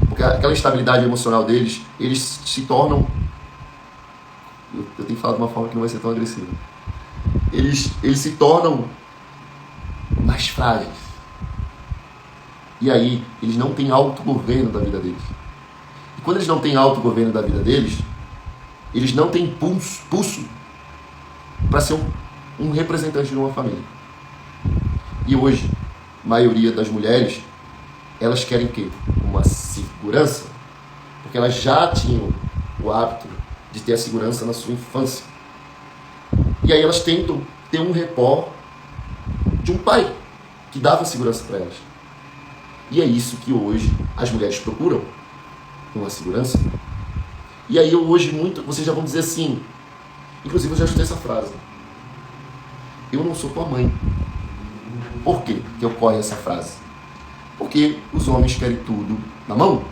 Porque aquela estabilidade emocional deles, eles se tornam... Eu tenho que falar de uma forma que não vai ser tão agressiva. Eles se tornam mais frágeis. E aí, eles não têm autogoverno da vida deles. E quando eles não têm autogoverno da vida deles, eles não têm pulso para ser um representante de uma família. E hoje, a maioria das mulheres, elas querem o quê? Uma segurança. Porque elas já tinham o hábito de ter a segurança na sua infância. E aí elas tentam ter um repor de um pai que dava segurança para elas. E é isso que hoje as mulheres procuram, uma segurança. E aí hoje vocês já vão dizer assim, inclusive eu já escutei essa frase: eu não sou tua mãe. Por quê que ocorre essa frase? Porque os homens querem tudo na mão.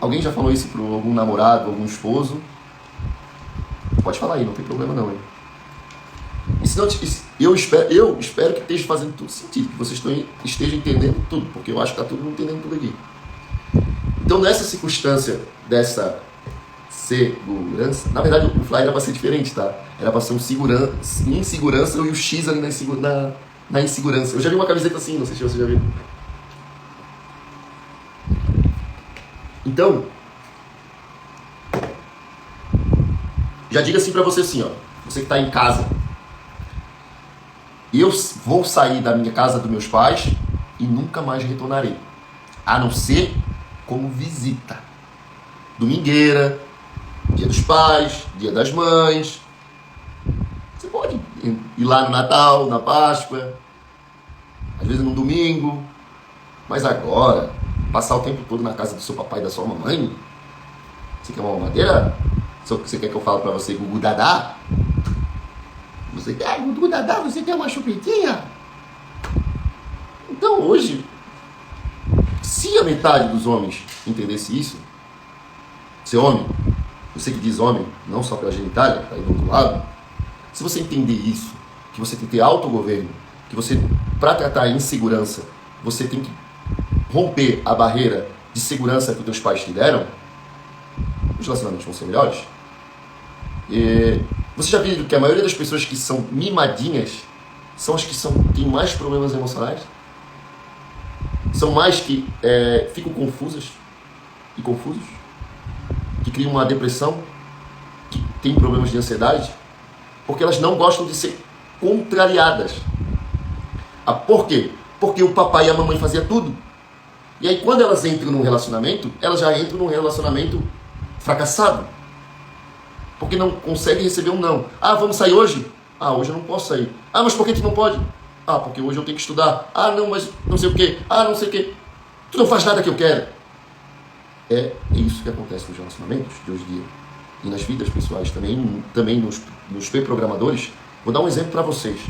Alguém já falou isso para algum namorado, algum esposo? Pode falar aí, não tem problema não, hein? E se não, eu espero que esteja fazendo tudo sentido, que vocês estejam entendendo tudo, porque eu acho que está todo mundo entendendo tudo aqui. Então, nessa circunstância dessa segurança, na verdade o fly era para ser diferente, tá? Era para ser insegurança e o X ali na insegurança. Eu já vi uma camiseta assim, não sei se você já viu. Então, já diga assim pra você assim, ó, você que tá em casa: eu vou sair da minha casa dos meus pais e nunca mais retornarei, a não ser como visita. Domingueira, dia dos pais, dia das mães. Você pode ir lá no Natal, na Páscoa, às vezes no domingo, mas agora, passar o tempo todo na casa do seu papai e da sua mamãe? Você quer uma mamadeira? Você quer que eu fale pra você Gugu Dadá? Você quer Gugu Dadá? Você quer uma chupetinha? Então hoje, se a metade dos homens entendesse isso, ser homem, você que diz homem, não só pela genitália, tá aí do outro lado, se você entender isso, que você tem que ter autogoverno, que você, para tratar a insegurança, você tem que romper a barreira de segurança que os teus pais te deram, os relacionamentos vão ser melhores. Você já viu que a maioria das pessoas que são mimadinhas são as que têm mais problemas emocionais? São mais que ficam confusas e confusos? Que criam uma depressão? Que têm problemas de ansiedade? Porque elas não gostam de ser contrariadas. Por quê? Porque o papai e a mamãe faziam tudo. E aí quando elas entram num relacionamento, elas já entram num relacionamento fracassado. Porque não conseguem receber um não. Ah, vamos sair hoje? Ah, hoje eu não posso sair. Ah, mas por que tu não pode? Ah, porque hoje eu tenho que estudar. Ah, não, mas não sei o quê. Ah, não sei o quê. Tu não faz nada que eu quero. É isso que acontece nos relacionamentos de hoje em dia. E nas vidas pessoais também nos pré-programadores. Vou dar um exemplo para vocês.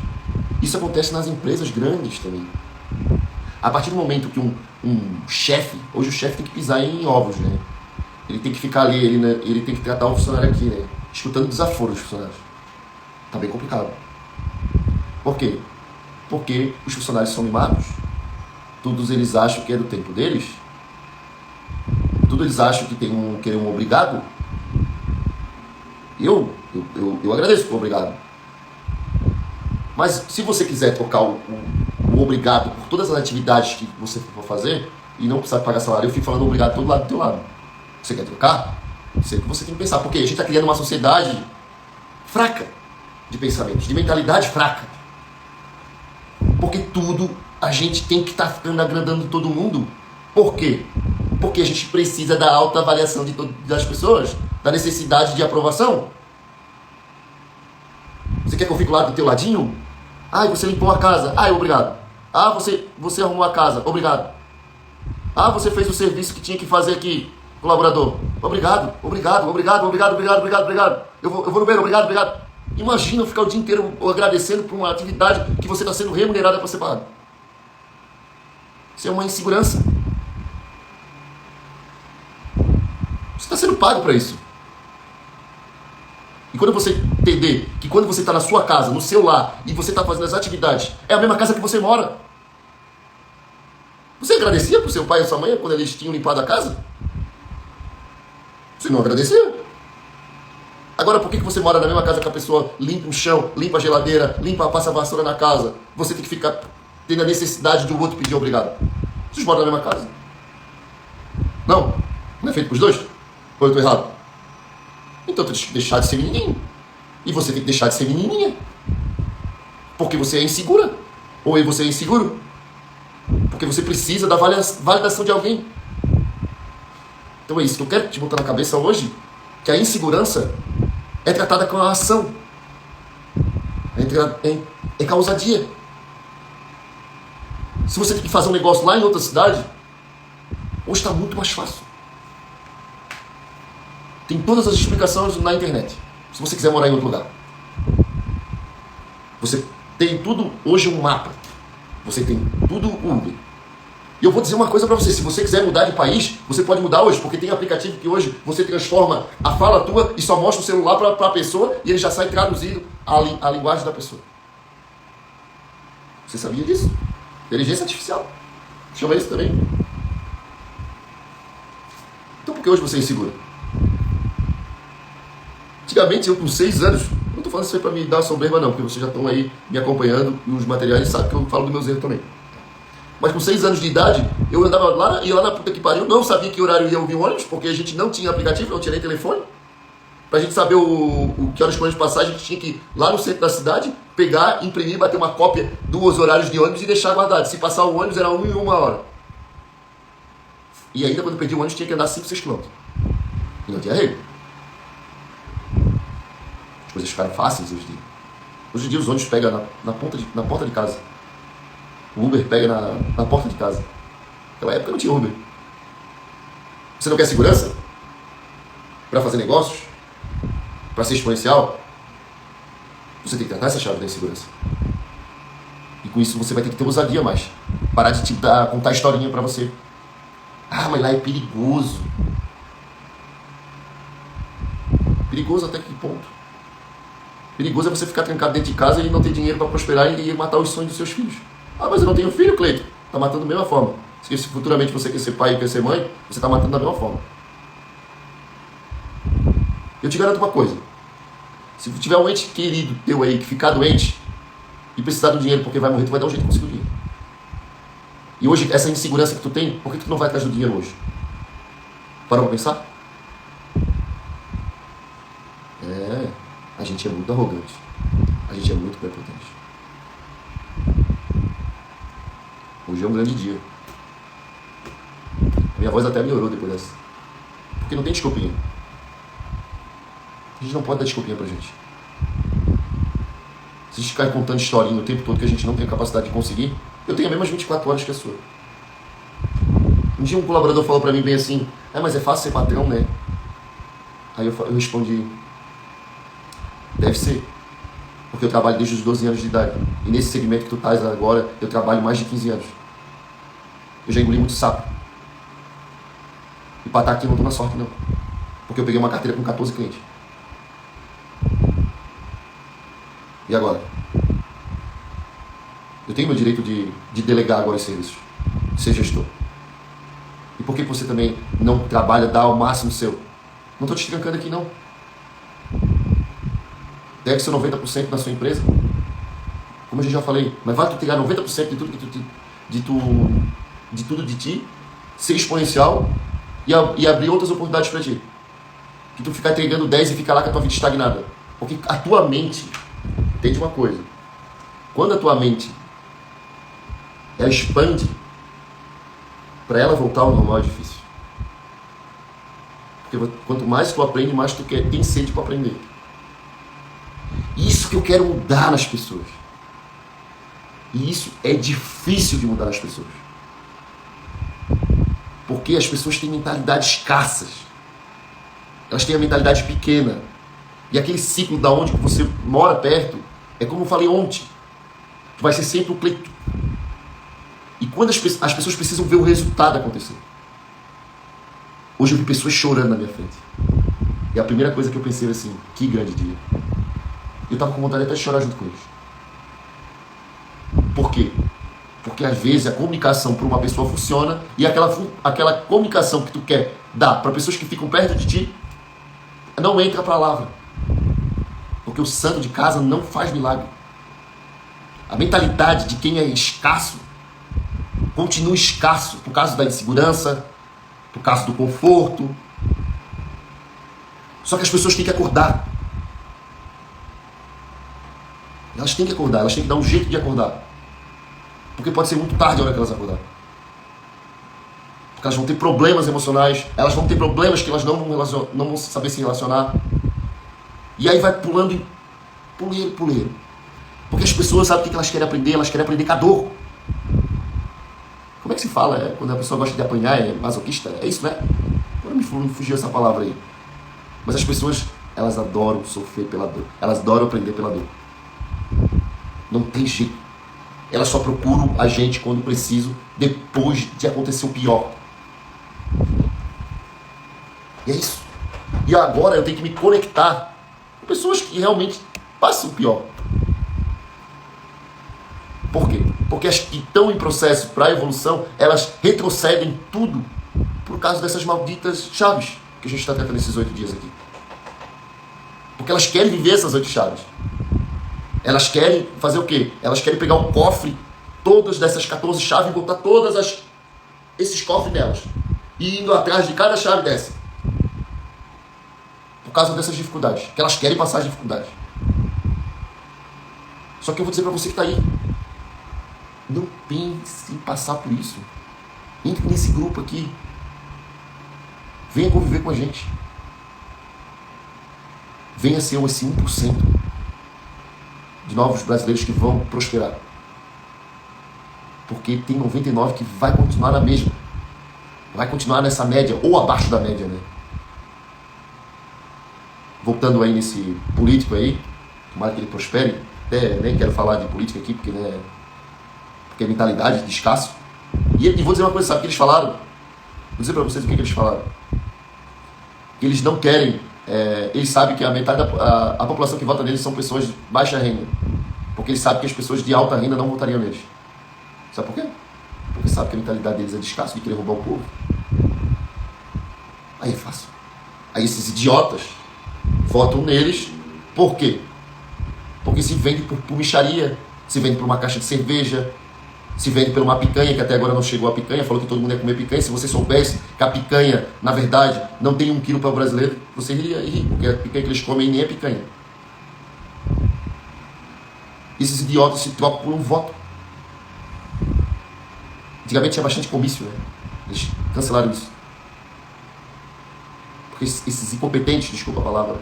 Isso acontece nas empresas grandes também. A partir do momento que um chefe, hoje o chefe tem que pisar em ovos, né? Ele tem que ficar ali, ele tem que tratar o funcionário aqui, né? Escutando desaforo dos funcionários. Tá bem complicado. Por quê? Porque os funcionários são mimados. Todos eles acham que é do tempo deles. Todos eles acham que tem um obrigado. Eu agradeço por obrigado. Mas se você quiser trocar o obrigado por todas as atividades que você for fazer e não precisar pagar salário, eu fico falando obrigado todo lado do teu lado. Você quer trocar? Isso é o que você tem que pensar. Porque a gente está criando uma sociedade fraca de pensamentos, de mentalidade fraca. Porque tudo a gente tem que estar ficando agradando todo mundo. Por quê? Porque a gente precisa da alta avaliação das pessoas, da necessidade de aprovação. Você quer que eu fique lá do teu ladinho? Ah, você limpou a casa. Ah, obrigado. Ah, você arrumou a casa. Obrigado. Ah, você fez o serviço que tinha que fazer aqui, colaborador. Obrigado. Eu vou no banheiro, obrigado. Imagina eu ficar o dia inteiro agradecendo por uma atividade que você está sendo remunerada para ser pago. Isso é uma insegurança. Você está sendo pago para isso. E quando você entender que quando você está na sua casa, no seu lar, e você está fazendo as atividades, é a mesma casa que você mora. Você agradecia pro seu pai e sua mãe quando eles tinham limpado a casa? Você não agradecia? Agora, por que você mora na mesma casa que a pessoa limpa o chão, limpa a geladeira, passa a vassoura na casa? Você tem que ficar tendo a necessidade de um outro pedir obrigado. Vocês moram na mesma casa? Não? Não é feito pros dois? Ou eu tô errado? Então tem que deixar de ser menininho. E você tem que deixar de ser menininha. Porque você é insegura. Ou você é inseguro. Porque você precisa da validação de alguém. Então é isso que eu quero te botar na cabeça hoje. Que a insegurança é tratada com a ação. É com a ousadia. Se você tem que fazer um negócio lá em outra cidade, hoje está muito mais fácil. Tem todas as explicações na internet. Se você quiser morar em outro lugar. Você tem tudo, hoje um mapa. Você tem tudo Uber. E eu vou dizer uma coisa para você, se você quiser mudar de país, você pode mudar hoje, porque tem aplicativo que hoje você transforma a fala tua e só mostra o celular para a pessoa e ele já sai traduzido a linguagem da pessoa. Você sabia disso? Inteligência artificial. Chama isso também. Então por que hoje você é inseguro? Antigamente, eu com 6 anos, não estou falando isso aí para me dar soberba não, porque vocês já estão aí me acompanhando e os materiais sabem que eu falo dos meus erros também. Mas com 6 anos de idade, eu andava lá, ia lá na puta que pariu, não sabia que horário ia ouvir o ônibus, porque a gente não tinha aplicativo, não tinha nem telefone. Pra gente saber que horas de ônibus passar, a gente tinha que ir lá no centro da cidade, pegar, imprimir, bater uma cópia dos horários de ônibus e deixar guardado. Se passar o ônibus, era 1 e 1 hora. E ainda quando eu perdi o ônibus, tinha que andar 5, 6 km. E não tinha rego. As coisas ficaram fáceis hoje em dia. Hoje em dia os ônibus pegam na porta de casa. O Uber pega na porta de casa. Naquela época não tinha Uber. Você não quer segurança? Para fazer negócios? Para ser exponencial? Você tem que tratar essa chave da insegurança. E com isso você vai ter que ter ousadia mais. Parar de contar historinha para você. Ah, mas lá é perigoso. Perigoso até que ponto? Perigoso é você ficar trancado dentro de casa e não ter dinheiro para prosperar e matar os sonhos dos seus filhos. Ah, mas eu não tenho filho, Cleiton. Está matando da mesma forma. Se futuramente você quer ser pai e quer ser mãe, você está matando da mesma forma. Eu te garanto uma coisa. Se tiver um ente querido teu aí que ficar doente e precisar do dinheiro porque vai morrer, tu vai dar um jeito de conseguir o dinheiro. E hoje, essa insegurança que tu tem, por que tu não vai atrás do dinheiro hoje? Parou para pensar? A gente é muito arrogante. A gente é muito prepotente. Hoje é um grande dia. Minha voz até melhorou depois dessa. Porque não tem desculpinha. A gente não pode dar desculpinha pra gente. Se a gente ficar contando historinha o tempo todo que a gente não tem capacidade de conseguir, eu tenho as mesmas 24 horas que a sua. Um dia um colaborador falou pra mim bem assim, mas é fácil ser patrão, né? Aí eu respondi, deve ser. Porque eu trabalho desde os 12 anos de idade. E nesse segmento que tu estás agora, eu trabalho mais de 15 anos. Eu já engoli muito sapo. E para estar aqui não estou na sorte, não. Porque eu peguei uma carteira com 14 clientes. E agora? Eu tenho meu direito de delegar agora os serviços. Ser gestor. E por que você também não trabalha, dá ao máximo seu? Não estou te trancando aqui, não. Deve ser 90% da sua empresa. Como eu já falei, mas vai tu tirar 90% de tudo de ti, ser exponencial e abrir outras oportunidades para ti. Que tu ficar entregando 10 e ficar lá com a tua vida estagnada. Porque a tua mente, entende uma coisa, quando a tua mente ela expande, para ela voltar ao normal é difícil. Porque quanto mais tu aprende, mais tu tem sede para aprender. Isso que eu quero mudar nas pessoas. E isso é difícil de mudar nas pessoas. Porque as pessoas têm mentalidades escassas. Elas têm a mentalidade pequena. E aquele ciclo da onde você mora perto, é como eu falei ontem. Tu vai ser sempre o Cleiton. E quando as pessoas precisam ver o resultado acontecer. Hoje eu vi pessoas chorando na minha frente. E a primeira coisa que eu pensei assim, que grande dia. Eu estava com vontade até de chorar junto com eles. Por quê? Porque às vezes a comunicação para uma pessoa funciona e aquela comunicação que tu quer dar para pessoas que ficam perto de ti não entra a palavra. Porque o santo de casa não faz milagre. A mentalidade de quem é escasso continua escasso por causa da insegurança, por causa do conforto. Só que as pessoas têm que acordar. Elas têm que acordar, elas têm que dar um jeito de acordar. Porque pode ser muito tarde a hora que elas acordarem. Porque elas vão ter problemas emocionais, elas vão ter problemas que elas não vão saber se relacionar. E aí vai pulando em puleiro. Porque as pessoas sabem o que elas querem aprender? Elas querem aprender com a dor. Como é que se fala? Quando a pessoa gosta de apanhar, é masoquista? É isso, né? Agora me fugiu essa palavra aí. Mas as pessoas, elas adoram sofrer pela dor. Elas adoram aprender pela dor. Não tem jeito. Elas só procuram a gente quando preciso, depois de acontecer o pior. E é isso. E agora eu tenho que me conectar com pessoas que realmente passam o pior. Por quê? Porque as que estão em processo para a evolução, elas retrocedem tudo por causa dessas malditas chaves que a gente está tentando esses 8 dias aqui. Porque elas querem viver essas 8 chaves. Elas querem fazer o quê? Elas querem pegar um cofre, todas dessas 14 chaves, e botar esses cofres nelas. E indo atrás de cada chave dessa. Por causa dessas dificuldades. Que elas querem passar as dificuldades. Só que eu vou dizer para você que está aí. Não pense em passar por isso. Entre nesse grupo aqui. Venha conviver com a gente. Venha ser esse 1% de novos brasileiros que vão prosperar. Porque tem 99 que vai continuar na mesma. Vai continuar nessa média, ou abaixo da média, né? Voltando aí nesse político aí, tomara que ele prospere. Até nem quero falar de política aqui, porque, né, porque é mentalidade de escasso. E vou dizer uma coisa, sabe o que eles falaram? Vou dizer para vocês o que eles falaram. Que eles não querem, eles sabem que a metade da população que vota neles são pessoas de baixa renda. Porque eles sabem que as pessoas de alta renda não votariam neles. Sabe por quê? Porque sabem que a mentalidade deles é de escasso, de querer roubar o povo. Aí é fácil. Aí esses idiotas votam neles. Por quê? Porque se vende por mixaria, se vende por uma caixa de cerveja, se vende por uma picanha, que até agora não chegou a picanha, falou que todo mundo ia comer picanha. Se você soubesse que a picanha, na verdade, não tem 1 quilo para o brasileiro, você iria rir, porque a picanha que eles comem nem é picanha. Esses idiotas se trocam por um voto. Antigamente tinha bastante comício, né? Eles cancelaram isso. Porque esses incompetentes, desculpa a palavra,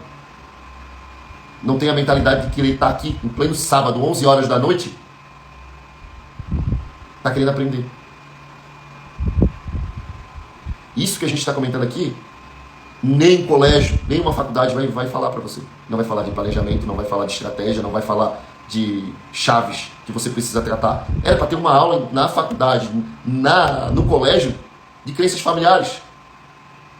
não tem a mentalidade de querer estar aqui em pleno sábado, 11 horas da noite, está querendo aprender. Isso que a gente está comentando aqui, nem colégio, nem uma faculdade vai falar para você. Não vai falar de planejamento, não vai falar de estratégia, não vai falar de chaves que você precisa tratar. Era para ter uma aula na faculdade, no colégio, de crenças familiares.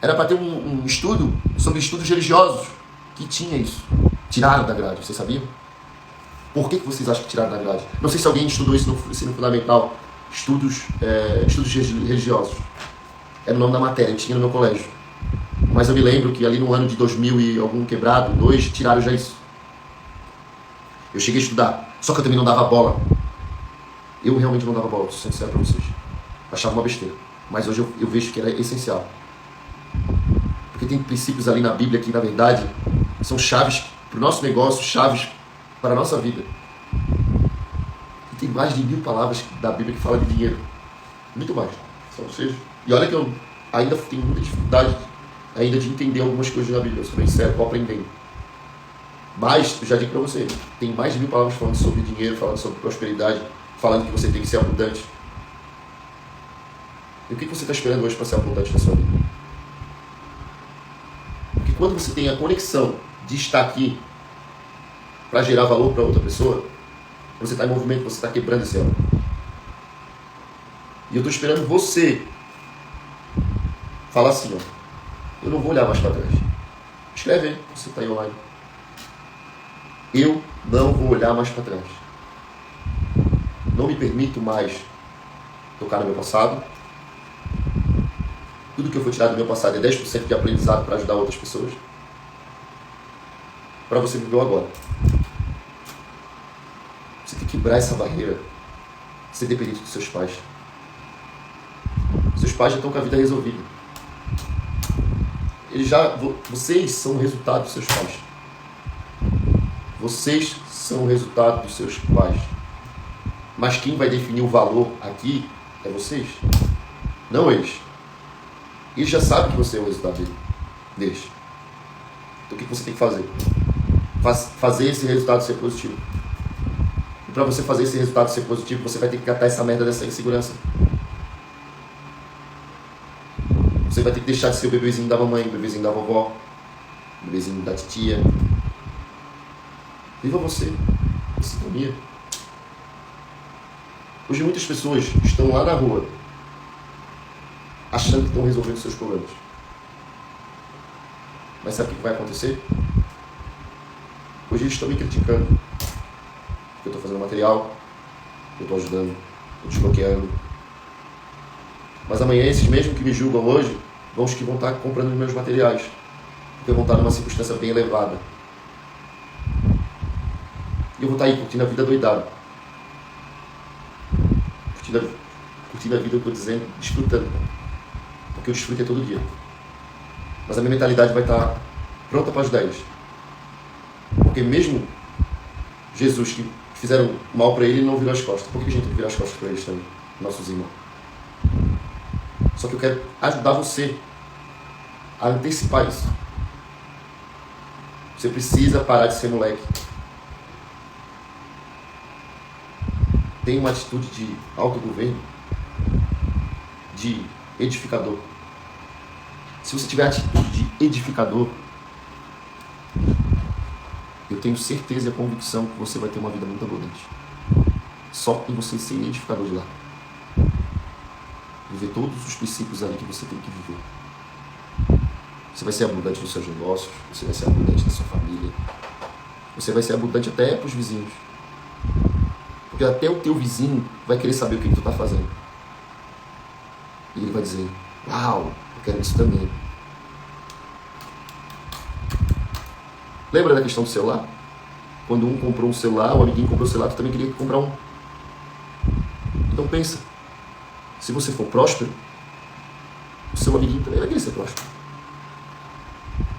Era para ter um estudo sobre estudos religiosos, que tinha isso. Tiraram da grade, vocês sabiam? Por que vocês acham que tiraram da grade? Não sei se alguém estudou isso no ensino fundamental. Estudos religiosos. Era o nome da matéria, tinha no meu colégio. Mas eu me lembro que ali no ano de 2000 e algum quebrado, 2, tiraram já isso. Eu cheguei a estudar, só que eu também não dava bola. Eu realmente não dava bola, vou ser sincero pra vocês. Achava uma besteira. Mas hoje eu vejo que era essencial. Porque tem princípios ali na Bíblia que, na verdade, são chaves para o nosso negócio, chaves para a nossa vida. E tem mais de 1000 palavras da Bíblia que falam de dinheiro. Muito mais. Só vocês. E olha que eu ainda tenho muita dificuldade ainda de entender algumas coisas da Bíblia. Eu sou bem sério, estou aprendendo. Mas, eu já digo para você, tem mais de 1000 palavras falando sobre dinheiro, falando sobre prosperidade, falando que você tem que ser abundante. E o que você está esperando hoje para ser abundante na sua vida? Porque quando você tem a conexão de estar aqui para gerar valor para outra pessoa, você está em movimento, você está quebrando esse elo. E eu estou esperando você falar assim, ó, eu não vou olhar mais para trás. Escreve aí, você está aí online. Eu não vou olhar mais para trás. Não me permito mais tocar no meu passado. Tudo que eu for tirar do meu passado é 10% de aprendizado para ajudar outras pessoas. Para você viver o agora. Você tem que quebrar essa barreira. Ser dependente dos seus pais. Seus pais já estão com a vida resolvida. Vocês são o resultado dos seus pais. Vocês são o resultado dos seus pais. Mas quem vai definir o valor aqui é vocês. Não eles. Eles já sabem que você é o resultado deles. Então o que você tem que fazer? Fazer esse resultado ser positivo. E para você fazer esse resultado ser positivo, você vai ter que catar essa merda dessa insegurança. Você vai ter que deixar de ser o bebezinho da mamãe, o bebezinho da vovó, o bebezinho da titia. Viva você, em sintonia. Hoje muitas pessoas estão lá na rua, achando que estão resolvendo seus problemas. Mas sabe o que vai acontecer? Hoje eles estão me criticando. Porque eu estou fazendo material, eu estou ajudando, estou desbloqueando. Mas amanhã esses mesmos que me julgam hoje, vão os que vão estar comprando os meus materiais. Porque vão estar numa circunstância bem elevada. E eu vou estar aí curtindo a vida doidado. Curtindo a vida, eu estou dizendo, desfrutando. Porque eu desfruto todo dia. Mas a minha mentalidade vai estar pronta para ajudar eles. Porque mesmo Jesus, que fizeram mal para ele, não virou as costas. Por que a gente tem que virar as costas para eles também? Nossos irmãos. Só que eu quero ajudar você a antecipar isso. Você precisa parar de ser moleque. Tem uma atitude de autogoverno, de edificador. Se você tiver a atitude de edificador, eu tenho certeza e a convicção que você vai ter uma vida muito abundante. Só em você ser edificador de lá. Viver todos os princípios ali que você tem que viver. Você vai ser abundante nos seus negócios, você vai ser abundante na sua família, você vai ser abundante até para os vizinhos. Porque até o teu vizinho vai querer saber o que tu está fazendo. E ele vai dizer, uau, eu quero isso também. Lembra da questão do celular? Quando um comprou um celular, o amiguinho comprou um celular, tu também queria comprar um. Então pensa, se você for próspero, o seu amiguinho também vai querer ser próspero.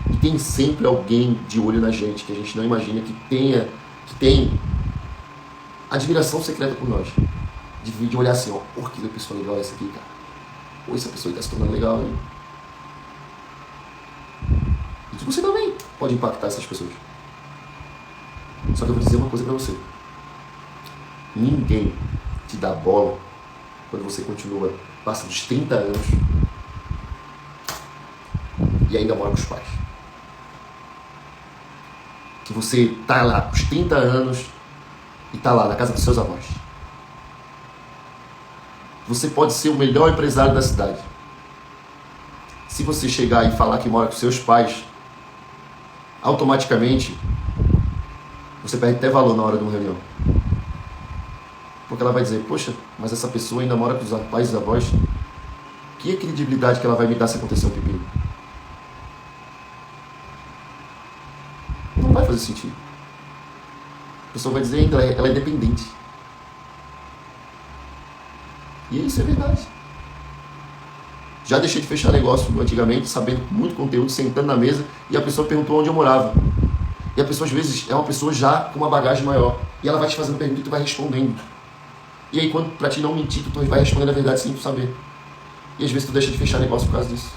E tem sempre alguém de olho na gente, que a gente não imagina que tem admiração secreta por nós. De olhar assim, ó, por que pessoa legal é essa aqui, cara? Ou essa pessoa está se tornando legal, né? E você também pode impactar essas pessoas. Só que eu vou dizer uma coisa pra você. Ninguém te dá bola quando você continua, passa dos 30 anos e ainda mora com os pais. Que você tá lá com os 30 anos e tá lá na casa dos seus avós. Você pode ser o melhor empresário da cidade. Se você chegar e falar que mora com seus pais, automaticamente você perde até valor na hora de uma reunião. Porque ela vai dizer, poxa, mas essa pessoa ainda mora com os pais e os avós. Que credibilidade que ela vai me dar se acontecer um pepino? Não vai fazer sentido. A pessoa vai dizer ainda, ela é dependente. E isso é verdade. Já deixei de fechar negócio antigamente, sabendo muito conteúdo, sentando na mesa, e a pessoa perguntou onde eu morava. E a pessoa, às vezes, é uma pessoa já com uma bagagem maior. E ela vai te fazendo pergunta e tu vai respondendo. E aí, quando, pra te não mentir, tu vai respondendo a verdade sem tu saber. E às vezes tu deixa de fechar negócio por causa disso.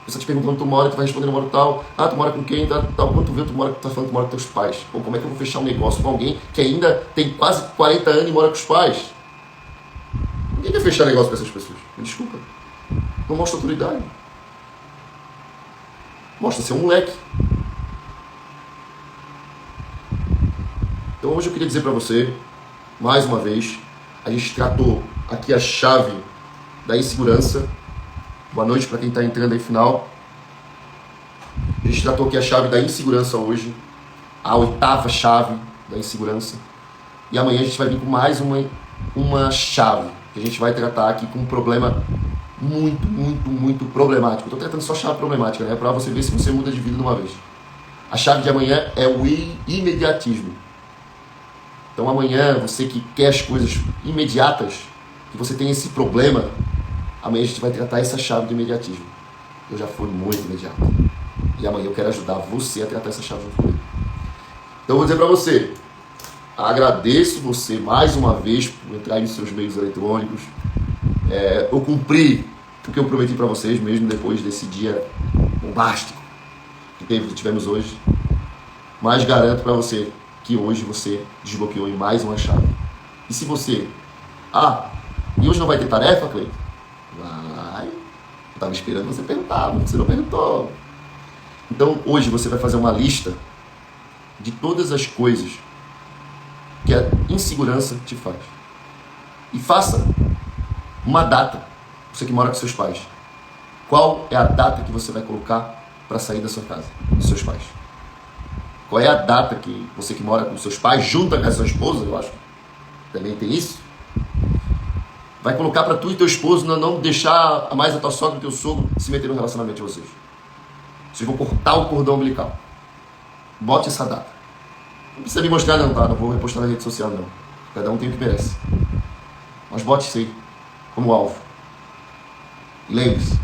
A pessoa te pergunta onde tu mora, tu vai respondendo, eu moro tal. Ah, tu mora com quem? Tal. Quando tu vê, tu tá falando que tu mora com teus pais. Pô, como é que eu vou fechar um negócio com alguém que ainda tem quase 40 anos e mora com os pais? Ninguém quer fechar negócio com essas pessoas. Me desculpa. Não mostra autoridade. Mostra ser um moleque. Então hoje eu queria dizer para você, mais uma vez, a gente tratou aqui a chave da insegurança. Boa noite para quem está entrando aí final. A gente tratou aqui a chave da insegurança hoje, a 8ª chave da insegurança. E amanhã a gente vai vir com mais uma chave que a gente vai tratar aqui com um problema muito problemático. Eu tô tratando só chave problemática, né? Para você ver se você muda de vida de uma vez. A chave de amanhã é o imediatismo. Então amanhã, você que quer as coisas imediatas, que você tem esse problema, amanhã a gente vai tratar essa chave do imediatismo. Eu já fui muito imediato. E amanhã eu quero ajudar você a tratar essa chave junto comigo. Então eu vou dizer para você, agradeço você mais uma vez por entrar nos seus meios eletrônicos. Eu cumpri o que eu prometi para vocês, mesmo depois desse dia bombástico que tivemos hoje. Mas garanto para você que hoje você desbloqueou em mais uma chave. E se você... e hoje não vai ter tarefa, Cleiton? Vai. Eu estava esperando você perguntar, mas você não perguntou. Então hoje você vai fazer uma lista de todas as coisas que a insegurança te faz. E faça uma data. Você que mora com seus pais. Qual é a data que você vai colocar para sair da sua casa, dos seus pais? Qual é a data que você que mora com seus pais, junto com a sua esposa, eu acho que também tem isso, vai colocar para tu e teu esposo não deixar mais a tua sogra e teu sogro se meter no relacionamento de vocês. Vocês vão cortar o cordão umbilical. Bote essa data. Não precisa me mostrar não, tá? Não vou repostar na rede social não. Cada um tem o que merece. Mas bote isso aí como alvo. E lembre-se,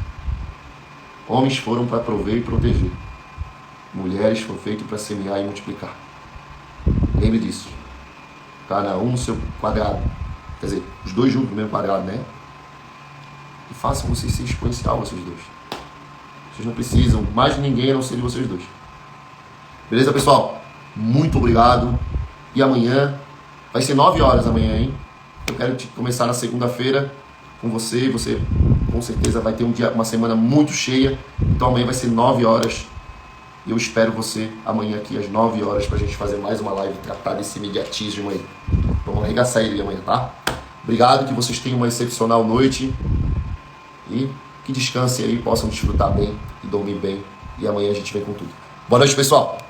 homens foram para prover e proteger. Mulheres foram feitas para semear e multiplicar. Lembre disso. Cada um no seu quadrado. Quer dizer, os dois juntos no mesmo quadrado, né? E façam vocês ser exponencial, vocês dois. Vocês não precisam mais de ninguém a não ser de vocês dois. Beleza, pessoal? Muito obrigado. E amanhã, vai ser 9 horas amanhã, hein? Eu quero começar na segunda-feira com você. E você com certeza vai ter uma semana muito cheia. Então amanhã vai ser 9 horas. E eu espero você amanhã aqui às 9 horas pra gente fazer mais uma live e tratar desse imediatismo aí. Vamos arregaçar ele amanhã, tá? Obrigado, que vocês tenham uma excepcional noite. E que descansem aí, possam desfrutar bem e dormir bem. E amanhã a gente vem com tudo. Boa noite, pessoal!